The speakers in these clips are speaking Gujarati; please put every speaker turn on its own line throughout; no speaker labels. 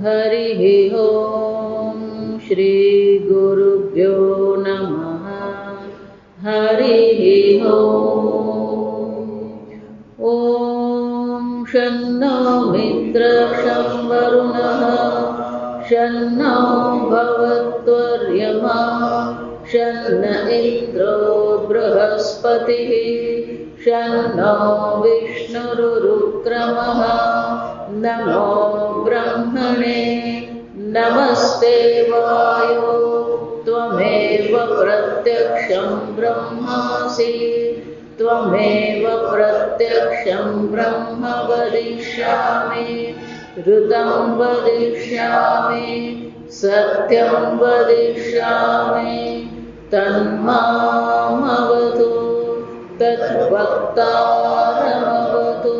हरिः ओम श्री गुरुभ्यो नमः। हरिः ओम शन्नो मित्रः शं वरुणः शन्नो भवत्वर्यमा शन्न इन्द्रो बृहस्पतिः शन्नो विष्णुरुक्रमः नमो ब्रह्मणे नमस्ते वायो त्वमेव प्रत्यक्षं ब्रह्मासि त्वमेव प्रत्यक्षं ब्रह्म वदिष्यामि ऋतं वदिष्यामि सत्यं वदिष्यामि तन्मामवतु तद्वक्तारमवतु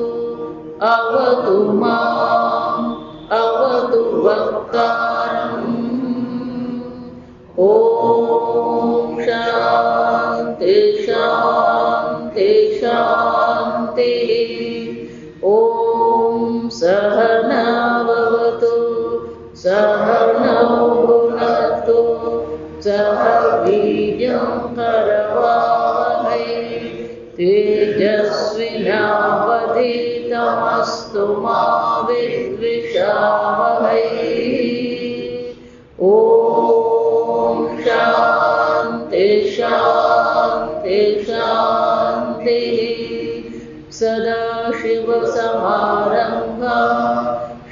अवतु माम् अवतु वक्तारम्। ॐ शान्ति शान्ति शान्तिः। ॐ सहनाववतु सहनौ भुनक्तु सह वीर्यं करवावहै तेजस्विनावधीतमस्तु मा विद्विषावहै। ॐ शान्ति शान्ति शान्तिः। सदाशिवसमारम्भां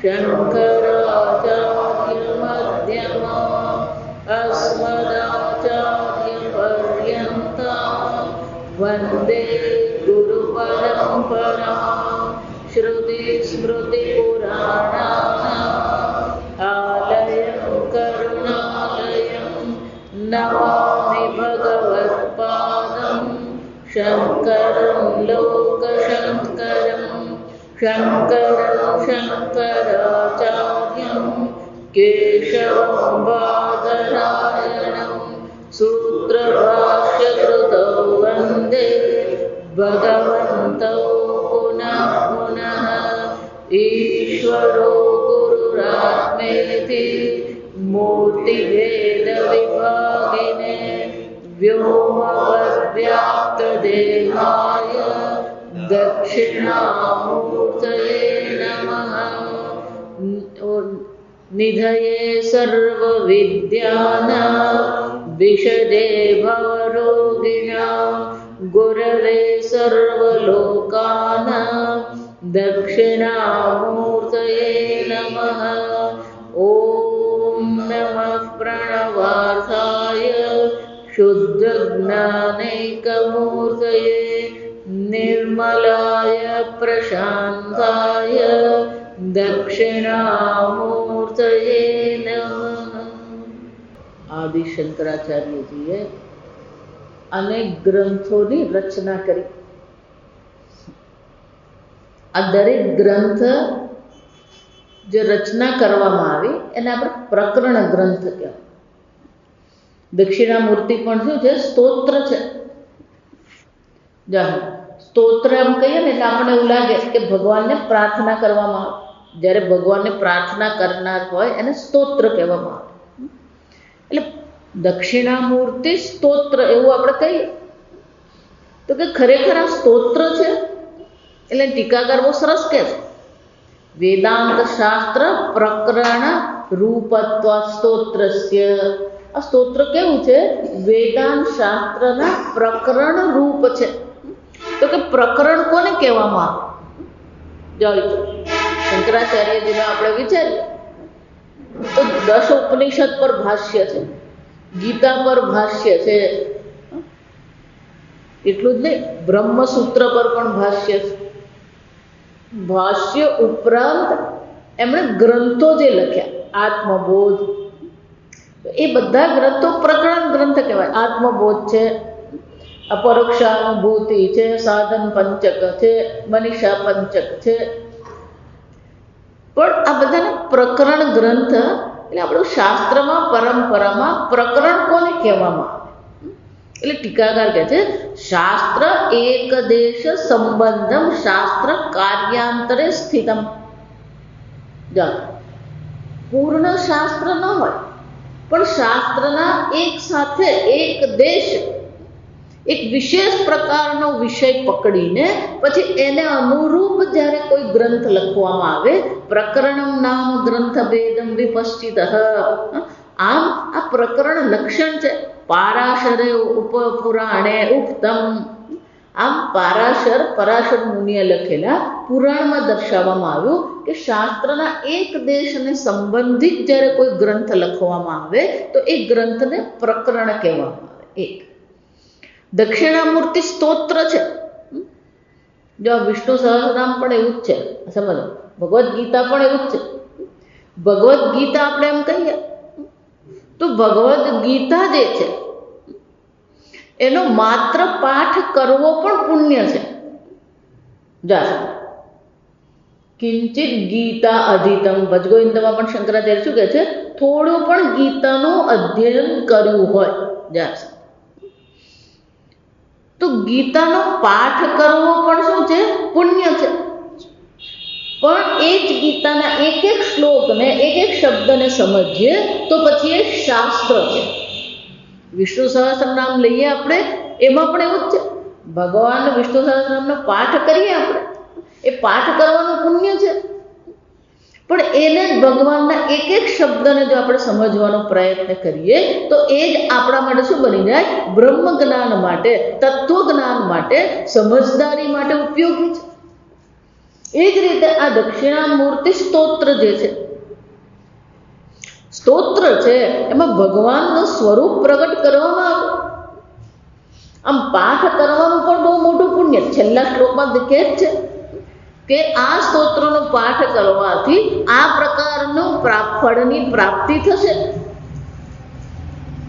शङ्कराचार्यमध्यमाम् अस्मदाचार्यपर्यन्तां वन्दे गुरुपरम्पराम्। श्रुतिस्मृतिपुराणानाम् आलयं करुणालयं नमामि भगवत्पादं शङ्करं लोकशङ्करं शङ्करं शङ्कराचार्यं केशवं बादरायणं सूत्रभाष्यकृतौ वन्दे भगवन्तौ पुनः पुनः। ईश्वरो गुरुरात्मेति मूर्तिभेदविभागिने व्योमवद्व्याप्तदेहाय दक्षिणामूर्तये नमः। निधये सर्वविद्यानां विशदे भवरोगिणां गुरवे सर्वलोकानां दक्षिणामूर्तये नमः। ॐ नमः प्रणवार्थाय शुद्धज्ञानैकमूर्तये निर्मलाय प्रशान्ताय दक्षिणामूर्तये नमः। आदि शंकराचार्यजीए अनेक ग्रंथोनी रचना करी। आ दरेक ग्रंथ जो रचना करवामां आवी एने આપણે પ્રકરણ ગ્રંથ કહેવાય। દક્ષિણામૂર્તિ પણ શું છે? સ્તોત્ર છે। જાણે સ્તોત્ર એમ કહીએ ને એટલે આપણને એવું લાગે કે ભગવાનને પ્રાર્થના કરવામાં આવે। જ્યારે ભગવાનને પ્રાર્થના કરનાર હોય એને સ્તોત્ર કહેવામાં આવે। એટલે દક્ષિણામૂર્તિ સ્તોત્ર એવું આપણે કહીએ તો કે ખરેખર આ સ્તોત્ર છે? એટલે ટીકાકાર બહુ સરસ કહે છે, વેદાંત શાસ્ત્ર પ્રકરણ રૂપત્વ સ્તોત્રસ્ય। આ સ્તોત્ર કેવું છે? વેદાંત શાસ્ત્રના પ્રકરણ રૂપ છે। તો કે પ્રકરણ કોને કહેવામાં આવે? જોઈ શંકરાચાર્યજીનો આપણે વિચારીએ તો 10 ઉપનિષદ પર ભાષ્ય છે, ગીતા પર ભાષ્ય છે, એટલું જ નહીં બ્રહ્મસૂત્ર પર પણ ભાષ્ય છે। ભાષ્ય ઉપરાંત એમણે ગ્રંથો જે લખ્યા, આત્મબોધ, એ બધા ગ્રંથો પ્રકરણ ગ્રંથ કહેવાય। આત્મબોધ છે, અપરોક્ષાનુભૂતિ છે, સાધન પંચક છે, મનીષા પંચક છે, પણ આ બધાને પ્રકરણ ગ્રંથ એટલે આપણું શાસ્ત્રમાં પરંપરામાં પ્રકરણ કોને કહેવામાં આવે? એટલે ટીકાકાર કહે છે શાસ્ત્ર એકદેશ સંબંધમ શાસ્ત્ર કાર્યાંતરે સ્થિતમ। પૂર્ણ શાસ્ત્ર ન હોય, પણ શાસ્ત્રના એક સાથે એક દેશ, એક વિશેષ પ્રકારનો વિષય પકડીને પછી એને અનુરૂપ જ્યારે કોઈ ગ્રંથ લખવામાં આવે, પ્રકરણમ નામ ગ્રંથ ભેદમ વિપશ્ચિત. આમ આ પ્રકરણ લક્ષણ છે. પારાશરે ઉપપુરાણે ઉક્તમ. આમ પરાશર મુનિએ લખેલા પુરાણમાં દર્શાવવામાં આવ્યું કે શાસ્ત્રના એક દેશને સંબંધિત જ્યારે કોઈ ગ્રંથ લખવામાં આવે તો એ ગ્રંથને પ્રકરણ કહેવામાં આવે. એક દક્ષિણામૂર્તિ સ્તોત્ર છે. જો વિષ્ણુ સહસ્રનામ પણ એવું જ છે, સમજો. ભગવદ્ ગીતા પણ એવું જ છે. ભગવદ્ ગીતા આપણે એમ કહીએ તો ભગવદ્ ગીતા જે છે એનો માત્ર પાઠ કરવો પણ પુણ્ય છે. જા કિંચિત ગીતા અધીતમ. ભજગોવિંદમાં પણ શંકરાચાર્ય શું કહે છે? થોડું પણ ગીતાનું અધ્યયન કર્યું હોય. જા તો ગીતાનો પાઠ કરવો પણ શું છે? પુણ્ય છે. પણ એ જ ગીતાના એક એક શ્લોકને, એક એક શબ્દને સમજીએ તો પછી એ શાસ્ત્ર છે. વિષ્ણુ સહસ્રનામ લઈએ આપણે, એમાં પણ એવું જ છે. ભગવાન વિષ્ણુ સહસ્રનામનો પાઠ કરીએ આપણે, એ પાઠ કરવાનું પુણ્ય છે. પણ એને જ ભગવાનના એક એક શબ્દને જો આપણે સમજવાનો પ્રયત્ન કરીએ તો એ જ આપણા માટે શું બની જાય? બ્રહ્મ જ્ઞાન માટે, તત્વ જ્ઞાન માટે, સમજદારી માટે ઉપયોગી છે. એ જ રીતે આ દક્ષિણામૂર્તિ સ્તોત્ર જે છે, સ્તોત્ર છે, એમાં ભગવાનનું સ્વરૂપ પ્રગટ કરવામાં આવ્યું. આમ પાઠ કરવાનું પણ બહુ મોટું પુણ્ય. છેલ્લા શ્લોકમાં કહે છે કે આ સ્તોત્રનો પાઠ કરવાથી આ પ્રકારનું ફળની પ્રાપ્તિ થશે.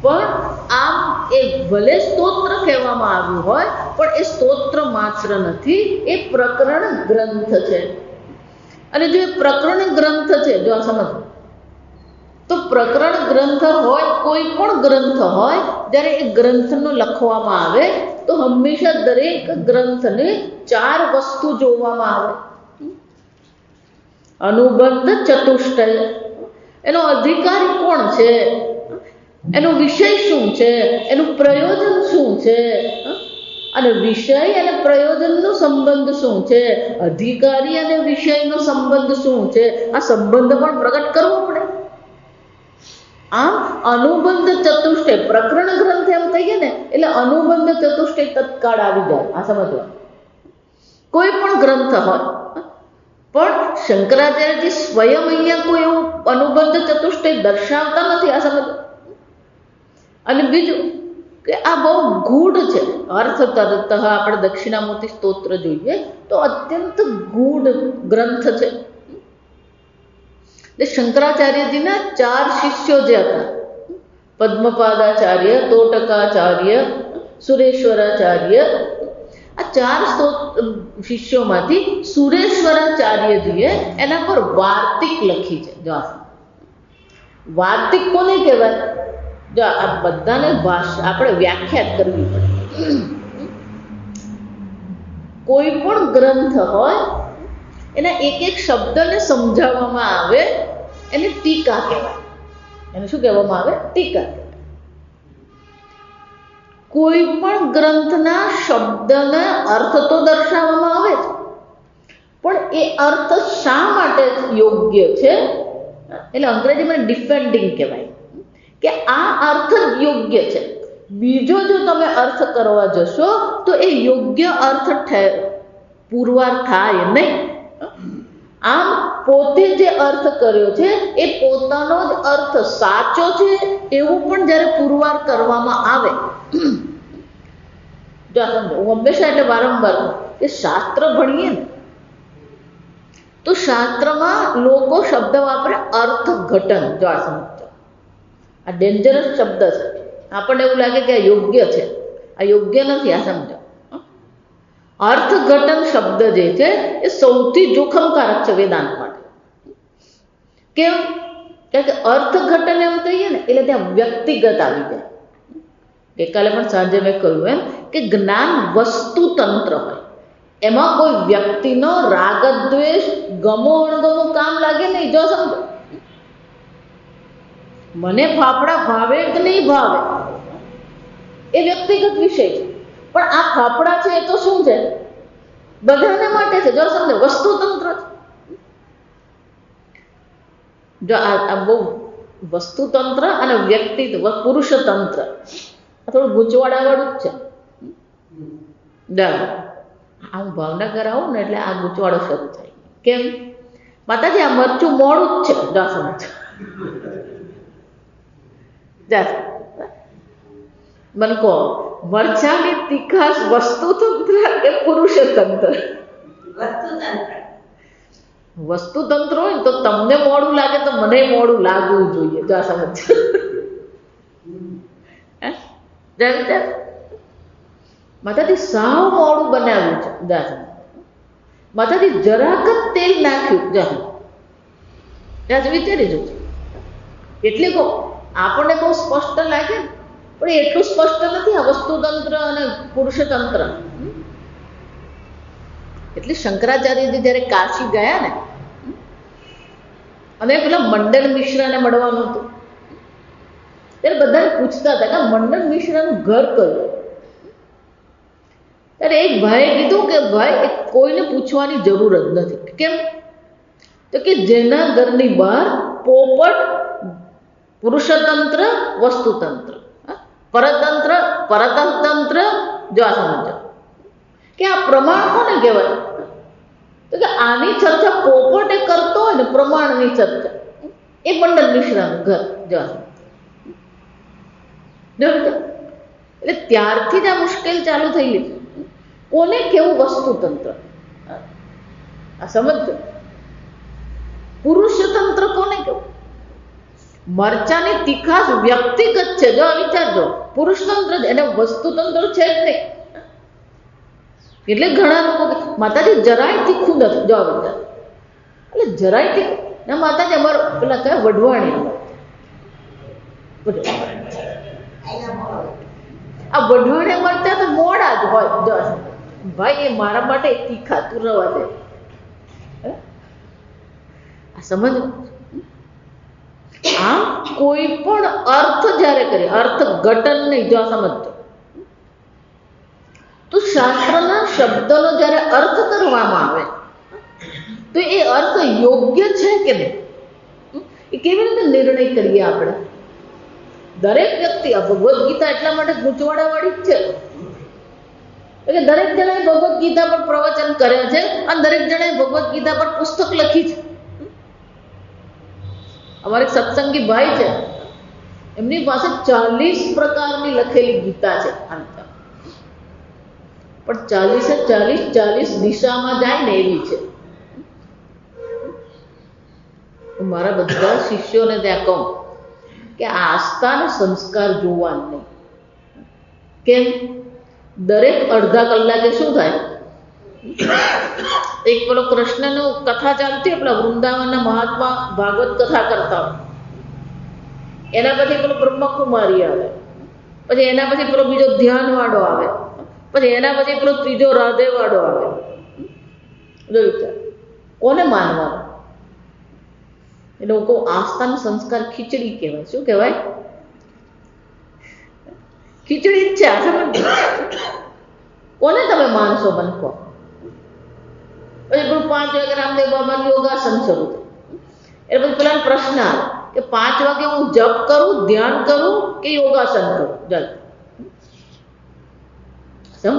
પણ આમ એ ભલે સ્તોત્ર કહેવામાં આવ્યું હોય, પણ એ સ્તોત્ર માત્ર નથી, એ પ્રકરણ ગ્રંથ છે. અને જો એ પ્રકરણ ગ્રંથ છે, જો આ સમજ, તો પ્રકરણ ગ્રંથ હોય, કોઈ પણ ગ્રંથ હોય, જ્યારે એ ગ્રંથનો લખવામાં આવે તો હંમેશા દરેક ગ્રંથને 4 વસ્તુ જોવામાં આવે. અનુબંધ ચતુષ્ટય, એનો અધિકારી કોણ છે, એનો વિષય શું છે, એનું પ્રયોજન શું છે, અને વિષય અને પ્રયોજનનો સંબંધ શું છે, અધિકારી અને વિષયનો સંબંધ શું છે, આ સંબંધ પણ પ્રગટ કરવો પડે. આમ અનુબંધ ચતુષ્ટય પ્રકરણ ગ્રંથ એમ કહીએ ને, એટલે અનુબંધ ચતુષ્ટય તત્કાળ આવી જાય. આ સમજવા, કોઈ પણ ગ્રંથ હોય, પણ શંકરાચાર્યજી સ્વયં અહીંયા કોઈ એવું અનુબંધ ચતુષ્ટય દર્શાવતા નથી. આ સમજ. અને બીજું કે આ બહુ ગૂઢ છે. અર્થ તરત આપણે દક્ષિણામૂર્તિ સ્તોત્ર જોઈએ તો અત્યંત ગૂઢ ગ્રંથ છે. શંકરાચાર્યજીના 4 શિષ્યો જે હતા, પદ્મપાદાચાર્ય, તોટકાચાર્ય, સુરેશ્વરાચાર્ય, આ 4 શિષ્યોમાંથી સુરેશ્વરાચાર્યજીએ એના પર વાર્તિક લખી છે. જો વાર્તિક કોને કહેવાય? જો આ બધાને ભાષા આપણે વ્યાખ્યાત કરવી પડે. કોઈ પણ ગ્રંથ હોય, એના એક એક શબ્દને સમજાવવામાં આવે, એને ટીકા કહેવાય. એને શું કહેવામાં આવે? ટીકા. કોઈ પણ ગ્રંથના શબ્દને અર્થ તો દર્શાવવામાં આવે છે, પણ એ અર્થ શા માટે યોગ્ય છે, એટલે અંગ્રેજીમાં ડિફેન્ડિંગ કહેવાય કે આ અર્થ જ યોગ્ય છે. બીજો જો તમે અર્થ કરવા જશો તો એ યોગ્ય અર્થ પુરવાર થાય નહીં. આમ પોતે જે અર્થ કર્યો છે એ પોતાનો જ અર્થ સાચો છે એવું પણ જ્યારે પુરવાર કરવામાં આવે. જો સમજો, હું હંમેશા એટલે વારંવાર કે શાસ્ત્ર ભણીએ ને તો શાસ્ત્રમાં લોકો શબ્દ વાપરે અર્થઘટન. જો આ સમજો, આ ડેન્જરસ શબ્દ છે. આપણને એવું લાગે કે આ યોગ્ય છે, આ યોગ્ય નથી. આ સમજો, અર્થઘટન શબ્દ જે છે એ સૌથી જોખમકારક છે વેદાંત માટે. કેમ? કારણ કે અર્થઘટન એમ કહીએ ને એટલે ત્યાં વ્યક્તિગત આવી જાય. ગઈકાલે પણ સાંજે મેં કહ્યું એમ કે જ્ઞાન વસ્તુતંત્ર હોય, એમાં કોઈ વ્યક્તિનો રાગ દ્વેષ, ગમો અણગમો કામ લાગે નહીં. જો સમજો, મને ફાફડા ભાવે કે નહીં ભાવે એ વ્યક્તિગત વિષય છે, પણ આ ફાફડા છે એ તો શું છે? બધાને માટે છે. જો સમજો, વસ્તુતંત્ર છે. જો આ બહુ વસ્તુતંત્ર અને વ્યક્તિત્વ પુરુષતંત્ર થોડું ગૂંચવાડાવાળું જ છે. હું ભાવનગર આવું ને એટલે આ ગૂંચવાડો શરૂ થાય. કેમ? માતાજી આ મરચું મોડું જ છે. જા સમજ, જા મને કહો, મરચાની તીખાશ વસ્તુતંત્ર કે પુરુષતંત્ર? વસ્તુતંત્ર હોય ને તો તમને મોડું લાગે તો મને મોડું લાગવું જોઈએ. જા સમજ, માતાજી સાવ મોડું બનાવ્યું છે. જા સમજ, માતાજી જરાક જ તેલ નાખ્યું. જા વિચારી જો. એટલે કહો, આપણને બહુ સ્પષ્ટ લાગે પણ એટલું સ્પષ્ટ નથી આ વસ્તુતંત્ર અને પુરુષતંત્ર. એટલે શંકરાચાર્યજી જ્યારે કાશી ગયા ને અને પેલા મંડન મિશ્રાને મળવાનું હતું ત્યારે બધાને પૂછતા હતા કે મંડન મિશ્રાનું ઘર કયું? ત્યારે એક ભાઈએ કીધું કે ભાઈ કોઈને પૂછવાની જરૂર જ નથી. કેમ? તો કે જેના ઘરની બહાર પોપટ પુરુષતંત્ર વસ્તુતંત્ર, પરતંત્ર પરતંત્ર. જો આ સમજો કે આ પ્રમાણ કોને કહેવાય? તો કે આની ચર્ચા પોપટે કરતો હોય ને પ્રમાણની ચર્ચા, એ મંડન મિશ્રાનું ઘર. જો એટલે ત્યારથી જ આ મુશ્કેલ ચાલુ થયેલી. કોને કેવું વસ્તુતંત્ર? આ સમજો. પુરુષતંત્ર કોને કેવું? મરચાની તીખાશ વ્યક્તિગત છે. જો વિચારજો, પુરુષતંત્ર એને વસ્તુતંત્ર છે જ નહીં. એટલે ઘણા લોકો માતાજી જરાય તીખું નથી. જો વિચાર, એટલે જરાય તીખું ના માતાજી અમારો પેલા કયા વઢવાણી, આ વઢવાણે મરચા તો મોડા જ હોય. જો ભાઈ એ મારા માટે તીખા, તું રવા દે. આ સમજ. આમ કોઈ પણ અર્થ જ્યારે કરે, અર્થ ઘટન નહીં. જો સમજતો, તો શાસ્ત્રના શબ્દનો જ્યારે અર્થ કરવામાં આવે તો એ અર્થ યોગ્ય છે કે નહીં, એ કેવી રીતે નિર્ણય કરીએ આપણે? દરેક વ્યક્તિ, આ ભગવદ્ ગીતા એટલા માટે ગૂંચવાડાવાળી જ છે. એટલે દરેક જણાએ ભગવદ્ ગીતા પર પ્રવચન કર્યા છે અને દરેક જણાએ ભગવદ્ ગીતા પર પુસ્તક લખી છે. અમારે સત્સંગી ભાઈ છે, એમની પાસે 40 પ્રકારની લખેલી ગીતા છે. પણ 40 દિશામાં જાય ને એવી છે. મારા બધા શિષ્યોને ત્યાં કહું કે આસ્થા ને સંસ્કાર જોવા નહીં. કેમ? દરેક અડધા કલાકે શું થાય? એક પેલો કૃષ્ણનો કથા ચાલતી હોય, પેલા વૃંદાવનના મહાત્મા ભાગવત કથા કરતા હોય, એના પછી પેલો બ્રહ્મકુમારી આવે, પછી એના પછી પેલો બીજો ધ્યાન વાળો આવે, પછી એના પછી પેલો ત્રીજો રાધે વાળો આવે. કોને માનવાનું? એટલે હું કહું, આસ્થાનો સંસ્કાર ખીચડી કહેવાય. શું કહેવાય? ખીચડી જ છે. કોને તમે માનશો? મને કહો. પછી પેલું 5 વાગે રામદેવ બાબાનું યોગાસન શરૂ થાય. એટલે પછી પેલા પ્રશ્ન આવે કે 5 વાગે હું જપ કરું, ધ્યાન કરું કે યોગાસન કરું? જલ સમ.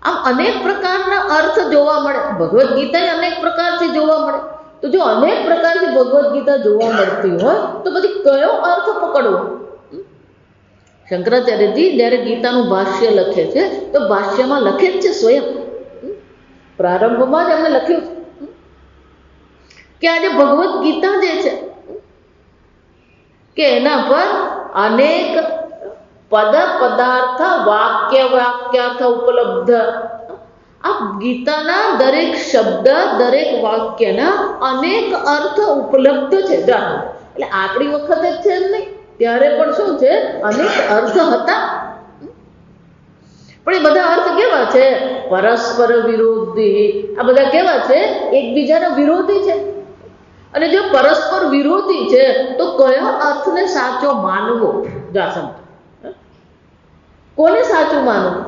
આમ અનેક પ્રકારના અર્થ જોવા મળે. ભગવદ્ ગીતા અનેક પ્રકારથી જોવા મળે. તો જો અનેક પ્રકારથી ભગવદ્ ગીતા જોવા મળતી હોય તો પછી કયો અર્થ પકડવો? શંકરાચાર્યજી જ્યારે ગીતાનું ભાષ્ય લખે છે તો ભાષ્યમાં લખે જ છે સ્વયં. પ્રારંભમાં જ એમને લખ્યું કે આજે ભગવદ્ ગીતા જે છે કે એના પર અનેક પદ પદાર્થ વાક્ય વાક્યાર્થ ઉપલબ્ધ. આ ગીતાના દરેક શબ્દ, દરેક વાક્યના અનેક અર્થ ઉપલબ્ધ છે. એટલે આપણી વખતે જ છે નહીં, ત્યારે પણ શું છે? અનેક અર્થ હતા. પણ એ બધા અર્થ કેવા છે? પરસ્પર વિરોધી. આ બધા કેવા છે? એકબીજાના વિરોધી છે. અને જો પરસ્પર વિરોધી છે તો કયા અર્થને સાચો માનવો? જા સમજો, કોને સાચું માનવું?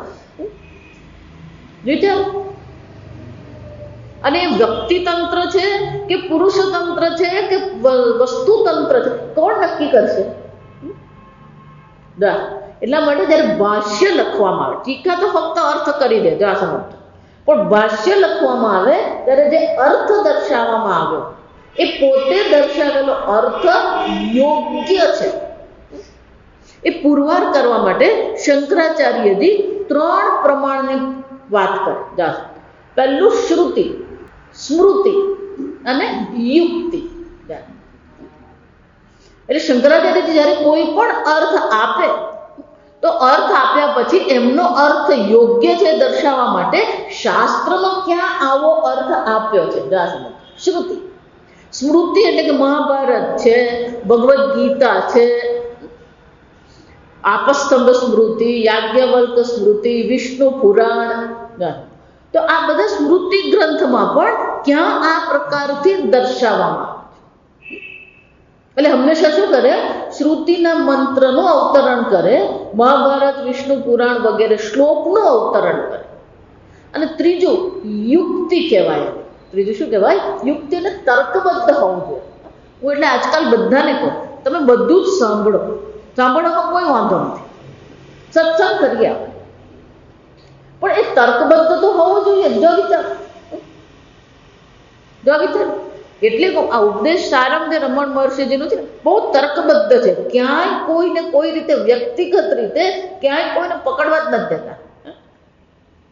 વિચાર. અને વ્યક્તિતંત્ર છે કે પુરુષતંત્ર છે કે વસ્તુતંત્ર છે, કોણ નક્કી કરશે? એટલા માટે જયારે ભાષ્ય લખવામાં આવે, ટીકા તો ફક્ત અર્થ કરી દે, જો આ સમજો, પણ ભાષ્ય લખવામાં આવે ત્યારે જે અર્થ દર્શાવવામાં આવ્યો એ પોતે દર્શાવેલો અર્થ યોગ્ય છે એ પુરવાર કરવા માટે શંકરાચાર્યજી 3 પ્રમાણની વાત કરે. પહેલું શ્રુતિ, સ્મૃતિ અને યુક્તિ. એટલે શંકરાચાર્યજી જ્યારે કોઈ પણ અર્થ આપે તો અર્થ આપ્યા પછી એમનો અર્થ યોગ્ય છે દર્શાવવા માટે શાસ્ત્રમાં ક્યાં આવો અર્થ આપ્યો છે? શ્રુતિ. સ્મૃતિ એટલે કે મહાભારત છે, ભગવદ્ ગીતા છે, આપસ્તંભ સ્મૃતિ, યાજ્ઞવલ્ક સ્મૃતિ, વિષ્ણુ પુરાણ. તો આ બધા સ્મૃતિ ગ્રંથમાં પણ ક્યાં આ પ્રકારથી દર્શાવવામાં આવે? એટલે હંમેશા શું કરે? શ્રુતિના મંત્રનું અવતરણ કરે, મહાભારત, વિષ્ણુ પુરાણ વગેરે શ્લોકનું અવતરણ કરે. અને ત્રીજું યુક્તિ કહેવાય. ત્રીજું શું કહેવાય? યુક્તિ. એટલે તર્કબદ્ધ હોવું જોઈએ. હું એટલે આજકાલ બધાને કહું, તમે બધું જ સાંભળો, સાંભળવામાં કોઈ વાંધો નથી, સત્સંગ કરીએ આપણે, પણ એ તર્કબદ્ધ તો હોવું જોઈએ. જો વિચાર, એટલે આ ઉપદેશ સારમ જે રમણ મહર્ષિજીનું છે ને, બહુ તર્કબદ્ધ છે. ક્યાંય કોઈને કોઈ રીતે વ્યક્તિગત રીતે ક્યાંય કોઈને પકડવા જ નથી દેતા.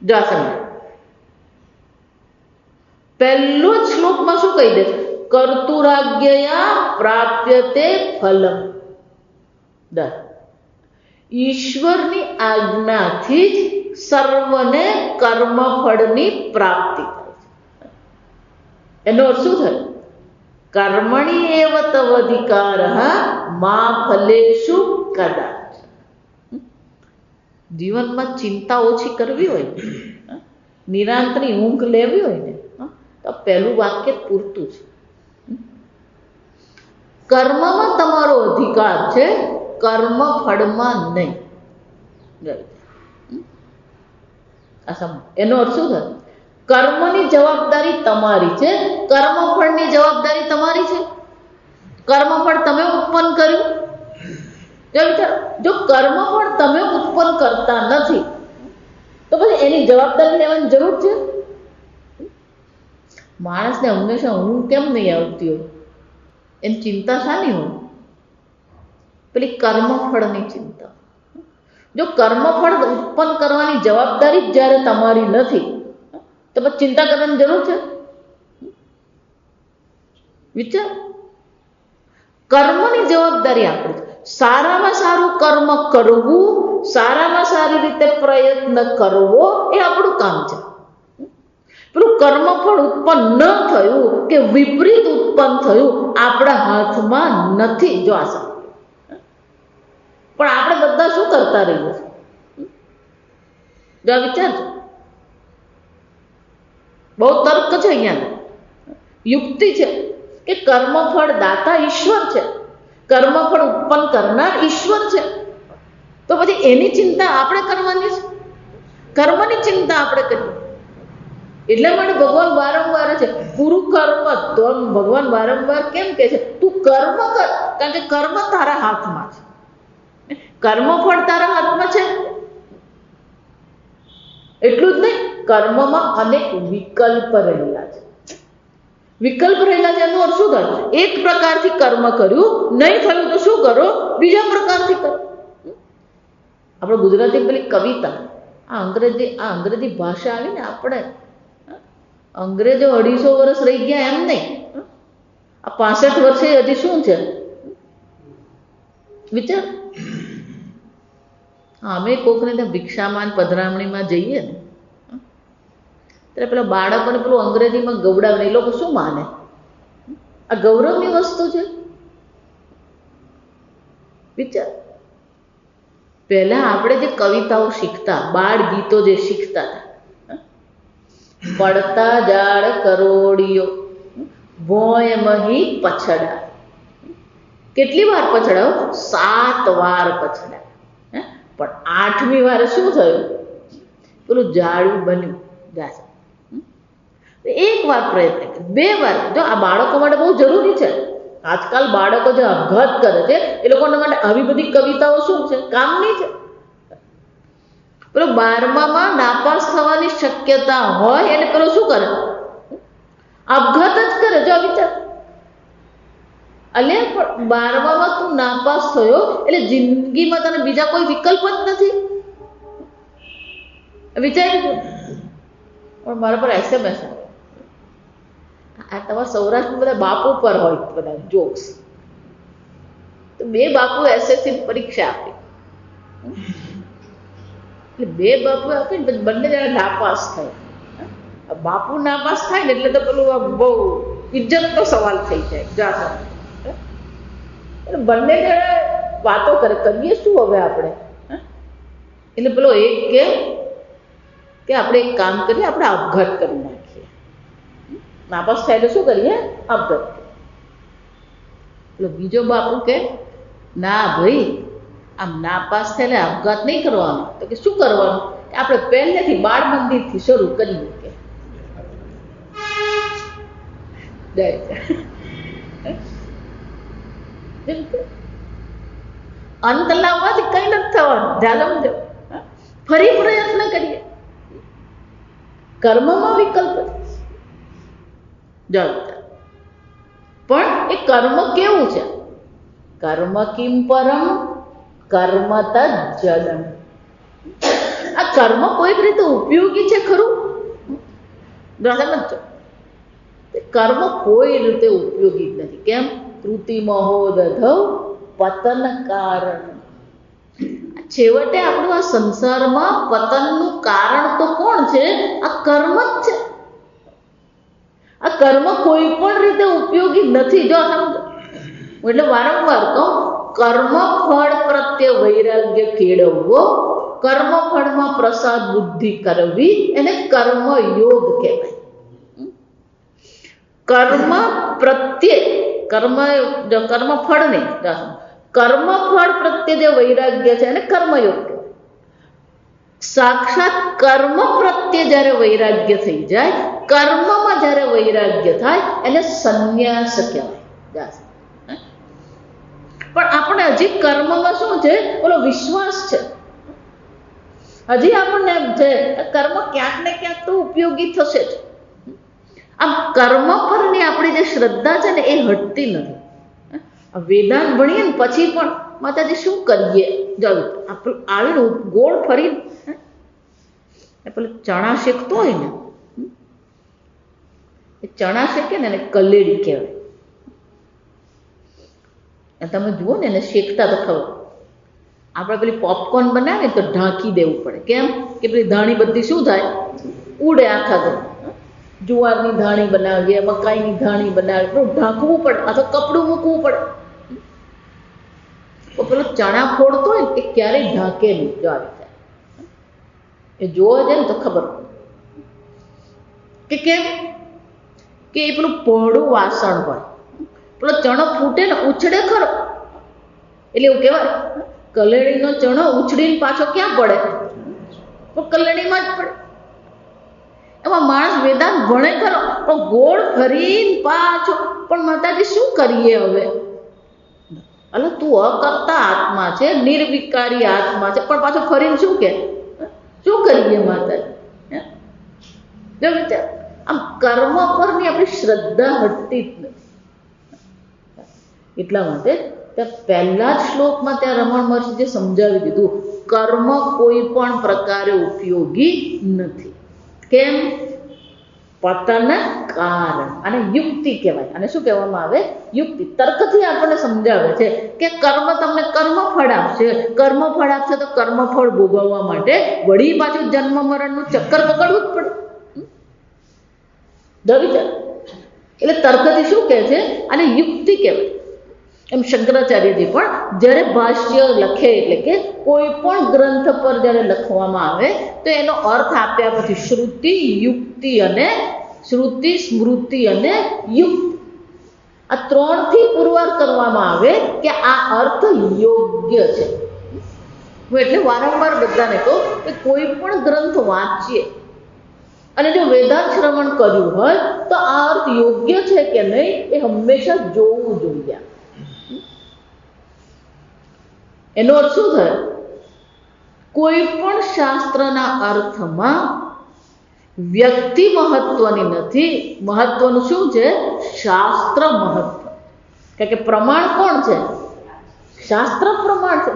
જા સમજો, પહેલો જ શ્લોકમાં શું કહી દે? કર્તુરાજ્ઞયા પ્રાપ્યતે ફલમ. ઈશ્વરની આજ્ઞાથી જ સર્વને કર્મફળની પ્રાપ્તિ થાય છે. એનો અર્થ શું થાય? કર્મણી એવ તવ અધિકારઃ મા ફલેષુ કદાચ. જીવનમાં ચિંતા ઓછી કરવી હોય, નિરાંતની ઊંઘ લેવી હોય ને, તો પહેલું વાક્ય પૂરતું છે. કર્મમાં તમારો અધિકાર છે, કર્મ ફળમાં નહીં. એનો અર્થ શું થાય? કર્મની જવાબદારી તમારી છે, કર્મફળની જવાબદારી તમારી છે. કર્મફળ તમે ઉત્પન્ન કર્યું. જો કર્મફળ તમે ઉત્પન્ન કરતા નથી તો પછી એની જવાબદારી લેવાની જરૂર છે? માણસને હંમેશા હું કેમ નહીં આવતી હોય, એની ચિંતા શાની હોય? પેલી કર્મફળની ચિંતા. જો કર્મફળ ઉત્પન્ન કરવાની જવાબદારી જ જ્યારે તમારી નથી તો પછી ચિંતા કરવાની જરૂર છે? વિચાર. કર્મની જવાબદારી આપણી છે. સારામાં સારું કર્મ કરવું, સારામાં સારી રીતે પ્રયત્ન કરવો એ આપણું કામ છે. પેલું કર્મફળ ઉત્પન્ન ન થયું કે વિપરીત ઉત્પન્ન થયું આપણા હાથમાં નથી. જો આ પણ આપણે બધા શું કરતા રહીએ છીએ? જો વિચારજો, બહુ તર્ક છે અહીંયા, યુક્તિ છે કે કર્મફળ દાતા ઈશ્વર છે, કર્મફળ ઉત્પન્ન કરનાર ઈશ્વર છે. તો પછી એની ચિંતા આપણે કરવાની છે, કર્મની ચિંતા આપણે કરીએ. એટલા માટે ભગવાન વારંવાર છે પૂરું કર્મ. તો ભગવાન વારંવાર કેમ કે છે? તું કર્મ કર, કારણ કે કર્મ તારા હાથમાં છે, કર્મફળ તારા હાથમાં છે. એટલું જ નહીં, કર્મમાં અનેક વિકલ્પ રહેલા છે. વિકલ્પ રહેલા છે એનો અર્થ શું થાય? એક પ્રકારથી કર્મ કર્યું, નહીં થયું તો શું કરો? બીજા પ્રકારથી કરો. આપણે ગુજરાતી પેલી કવિતા, આ અંગ્રેજી ભાષા આવી ને, આપણે અંગ્રેજો 250 વર્ષ રહી ગયા એમ નહીં, આ 65 વર્ષે હજી શું છે? વિચાર. અમે કોકને ત્યાં ભિક્ષામાન પધરામણીમાં જઈએ ને ત્યારે પેલા બાળકોને પેલું અંગ્રેજીમાં ગવડાવે, એ લોકો શું માને? આ ગૌરવની વસ્તુ છે. વિચાર. પહેલા આપણે જે કવિતાઓ શીખતા, બાળ ગીતો જે શીખતા હતા, પડતા ઝાડ કરોડિયો, ભોય મહી પછડા. કેટલી વાર પછડાયો? 7 વાર પછડાયો. પણ 8મી વારે શું થયું? પેલું ઝાડું બન્યું. એક વાર પ્રયત્ન કરે, 2 વાર. જો આ બાળકો માટે બહુ જરૂરી છે. આજકાલ બાળકો જે આપઘાત કરે છે એ લોકોના માટે આવી બધી કવિતાઓ શું છે? કામની છે. પેલો 12માં નાપાસ થવાની શક્યતા હોય એને પેલો શું કરે? આપઘાત જ કરે. જો વિચાર, અલે પણ 12માં તું નાપાસ થયો એટલે જિંદગીમાં તને બીજા કોઈ વિકલ્પ જ નથી. વિચારી પણ મારા પર SMS આવે. આ તમારા સૌરાષ્ટ્રમાં બધા બાપુ પર હોય બધા જોક્સ. તો 2 બાપુ SSC પરીક્ષા આપી, એટલે 2 બાપુ આપીને પછી બંને જણા નાપાસ થાય. બાપુ નાપાસ થાય ને એટલે તો પેલું બહુ ઇજ્જતનો સવાલ થઈ જાય. એટલે બંને જણા વાતો કરે, કરીએ શું હવે આપણે? એટલે પેલો એક કે આપણે એક કામ કરીએ, આપણે આપઘાત કરી નાખીએ. નાપાસ થાય એટલે શું કરીએ? આપઘાત. એટલે બીજો બાપુ કે ના ભાઈ, આમ નાપાસ થાય એટલે આપઘાત નહીં કરવાનો. તો કે શું કરવાનું? આપણે પહેલેથી બાળ મંદિરથી શરૂ કરીએ. કે અંત લાવવાથી કઈ નથી થવાનું. ઝાલમ ફરી પ્રયત્ન કરીએ. કર્મમાં વિકલ્પ પણ એ કર્મ કેવું છે? કર્મ કિમ પરમ કર્મત જલમ. આ કર્મ કોઈક રીતે ઉપયોગી છે ખરું? કર્મ કોઈ રીતે ઉપયોગી નથી. કેમ? કૃતિ મહોદધવ પતન કારણ. છેવટે આપણું આ સંસારમાં પતનનું કારણ તો કોણ છે? આ કર્મ જ છે. આ કર્મ કોઈ પણ રીતે ઉપયોગી નથી. જો સમજો, એટલે વારંવાર કહું, કર્મ ફળ પ્રત્યે વૈરાગ્ય કેળવવો, કર્મ ફળમાં પ્રસાદ બુદ્ધિ કરવી, એને કર્મ યોગ કહેવાય. કર્મ પ્રત્યે કર્મ ફળ નહીં, કર્મ ફળ પ્રત્યે જે વૈરાગ્ય છે એને કર્મયોગ કહેવાય. સાક્ષાત કર્મ પ્રત્યે જ્યારે વૈરાગ્ય થઈ જાય, કર્મમાં જ્યારે વૈરાગ્ય થાય એને સંન્યાસ કહેવાય. પણ આપણે હજી કર્મમાં શું છે? ઓલો વિશ્વાસ છે. હજી આપણને એમ છે કર્મ ક્યાંક ને ક્યાંક તો ઉપયોગી થશે જ. આમ કર્મ પરની આપણી જે શ્રદ્ધા છે ને એ હટતી નથી. વેદાંત ભણીએ ને પછી પણ માતાજી શું કરીએ? જો આપણું આવીને ગોળ ફરીને પેલું ચણા શેકતો હોય ને, એ ચણા શેકે ને એને કલેડી કહેવાય. તમે જુઓ ને એને શેકતા તો ખબર. આપણે પેલી પોપકોર્ન બનાવીએ તો ઢાંકી દેવું પડે. કેમ? કે પેલી ધાણી બધી શું થાય? ઉડે આખા ઘર. જુવારની ધાણી બનાવીએ, મકાઈની ધાણી બનાવીએ, પેલું ઢાંકવું પડે અથવા કપડું મૂકવું પડે. તો પેલો ચણા ફોડતો હોય એ ક્યારેય ઢાંકે નહીં. જો આવી જાય એ જોવા જાય ને તો ખબર કે કેમ? કે એ પેલું પહોળું વાસણ હોય, પેલો ચણો ફૂટે ને ઉછળે ખરો, એટલે એવું કહેવાય કલેડીનો ચણો ઉછળીને પાછો ક્યાં પડે? તો કલેડીમાં જ પડે. એમાં માણસ વેદાંત ભણે ખરો પણ ગોળ ફરીને પાછો. પણ માતાજી શું કરીએ હવે? એટલે તું અકર્તા આત્મા છે, નિર્વિકારી આત્મા છે, પણ પાછો ફરીને શું કે? શું કરીએ માતાજી? જો વિચાર, આમ કર્મ પરની આપણી શ્રદ્ધા હટતી જ નથી. એટલા માટે ત્યાં પહેલા જ શ્લોકમાં ત્યાં રમણ મહર્ષિએ સમજાવી દીધું, કર્મ કોઈ પણ પ્રકારે ઉપયોગી નથી. કેમ? પતન કારણ. અને યુક્તિ કહેવાય. અને શું કહેવામાં આવે? યુક્તિ. તર્કથી આપણને સમજાવે છે કે કર્મ તમને કર્મફળ આપશે. કર્મફળ આપશે તો કર્મફળ ભોગવવા માટે વળી પાછું જન્મ મરણનું ચક્કર પકડવું જ પડે. એટલે તર્કથી શું કહે છે? અને યુક્તિ કહેવાય. એમ શંકરાચાર્યજી પણ જ્યારે ભાષ્ય લખે, એટલે કે કોઈ પણ ગ્રંથ પર જ્યારે લખવામાં આવે તો એનો અર્થ આપ્યા પછી શ્રુતિ, યુક્તિ અને શ્રુતિ, સ્મૃતિ અને યુક્ત, આ 3 થી પુરવાર કરવામાં આવે કે આ અર્થ યોગ્ય છે. હું એટલે વારંવાર બધાને કહું કે કોઈ પણ ગ્રંથ વાંચીએ અને જો વેદાંત શ્રવણ કર્યું હોય તો આ અર્થ યોગ્ય છે કે નહીં એ હંમેશા જોવું જોઈએ. એનો અર્થ શું થાય? કોઈ પણ શાસ્ત્રના અર્થમાં વ્યક્તિ મહત્વની નથી, મહત્વનું શું છે? શાસ્ત્ર મહત્વ. કારણ કે પ્રમાણ કોણ છે? શાસ્ત્ર પ્રમાણ છે.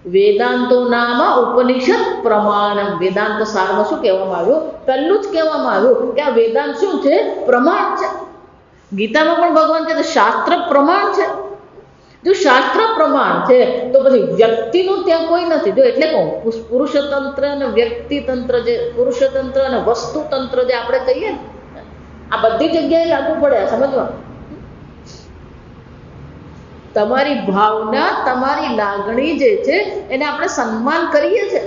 વેદાંતો નામ ઉપનિષદ પ્રમાણ. વેદાંત સારમાં શું કહેવામાં આવ્યું? પહેલું જ કહેવામાં આવ્યું કે આ વેદાંત શું છે? પ્રમાણ છે. ગીતામાં પણ ભગવાન કહે છે શાસ્ત્ર પ્રમાણ છે. જો શાસ્ત્ર પ્રમાણ છે તો પછી વ્યક્તિનું ત્યાં કોઈ નથી. જો એટલે કહું પુરુષતંત્ર અને વ્યક્તિતંત્ર, જે પુરુષતંત્ર અને વસ્તુતંત્ર જે આપણે કહીએ ને, આ બધી જગ્યાએ લાગુ પડે. સમજવા, તમારી ભાવના, તમારી લાગણી જે છે એને આપણે સન્માન કરીએ છીએ,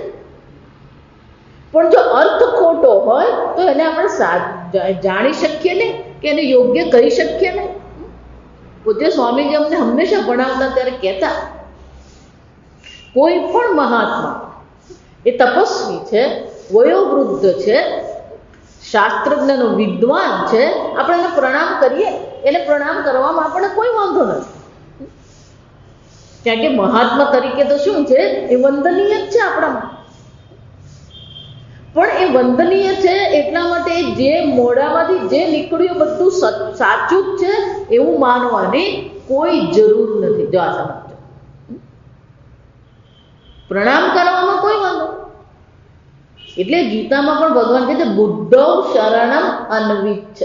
પણ જો અર્થ ખોટો હોય તો એને આપણે જાણી શકીએ નહીં કે એને યોગ્ય કહી શકીએ નહીં. પૂજ્ય સ્વામીજી અમને હંમેશા ભણાવતા ત્યારે કહેતા, કોઈ પણ મહાત્મા એ તપસ્વી છે, વયોવૃદ્ધ છે, શાસ્ત્રજ્ઞનો વિદ્વાન છે, આપણે એને પ્રણામ કરીએ, એને પ્રણામ કરવામાં આપણને કોઈ વાંધો નથી. કારણ કે મહાત્મા તરીકે તો શું છે? એ વંદનીય જ છે આપણામાં. પણ એ વંદનીય છે એટલા માટે જે મોઢામાંથી જે નીકળ્યું બધું સાચું જ છે એવું માનવાની કોઈ જરૂર નથી. જો આ સમજો, પ્રણામ કરવામાં કોઈ વાંધો. એટલે ગીતામાં પણ ભગવાન કહે છે બુદ્ધૌ શરણમ અન્વિચ્છ.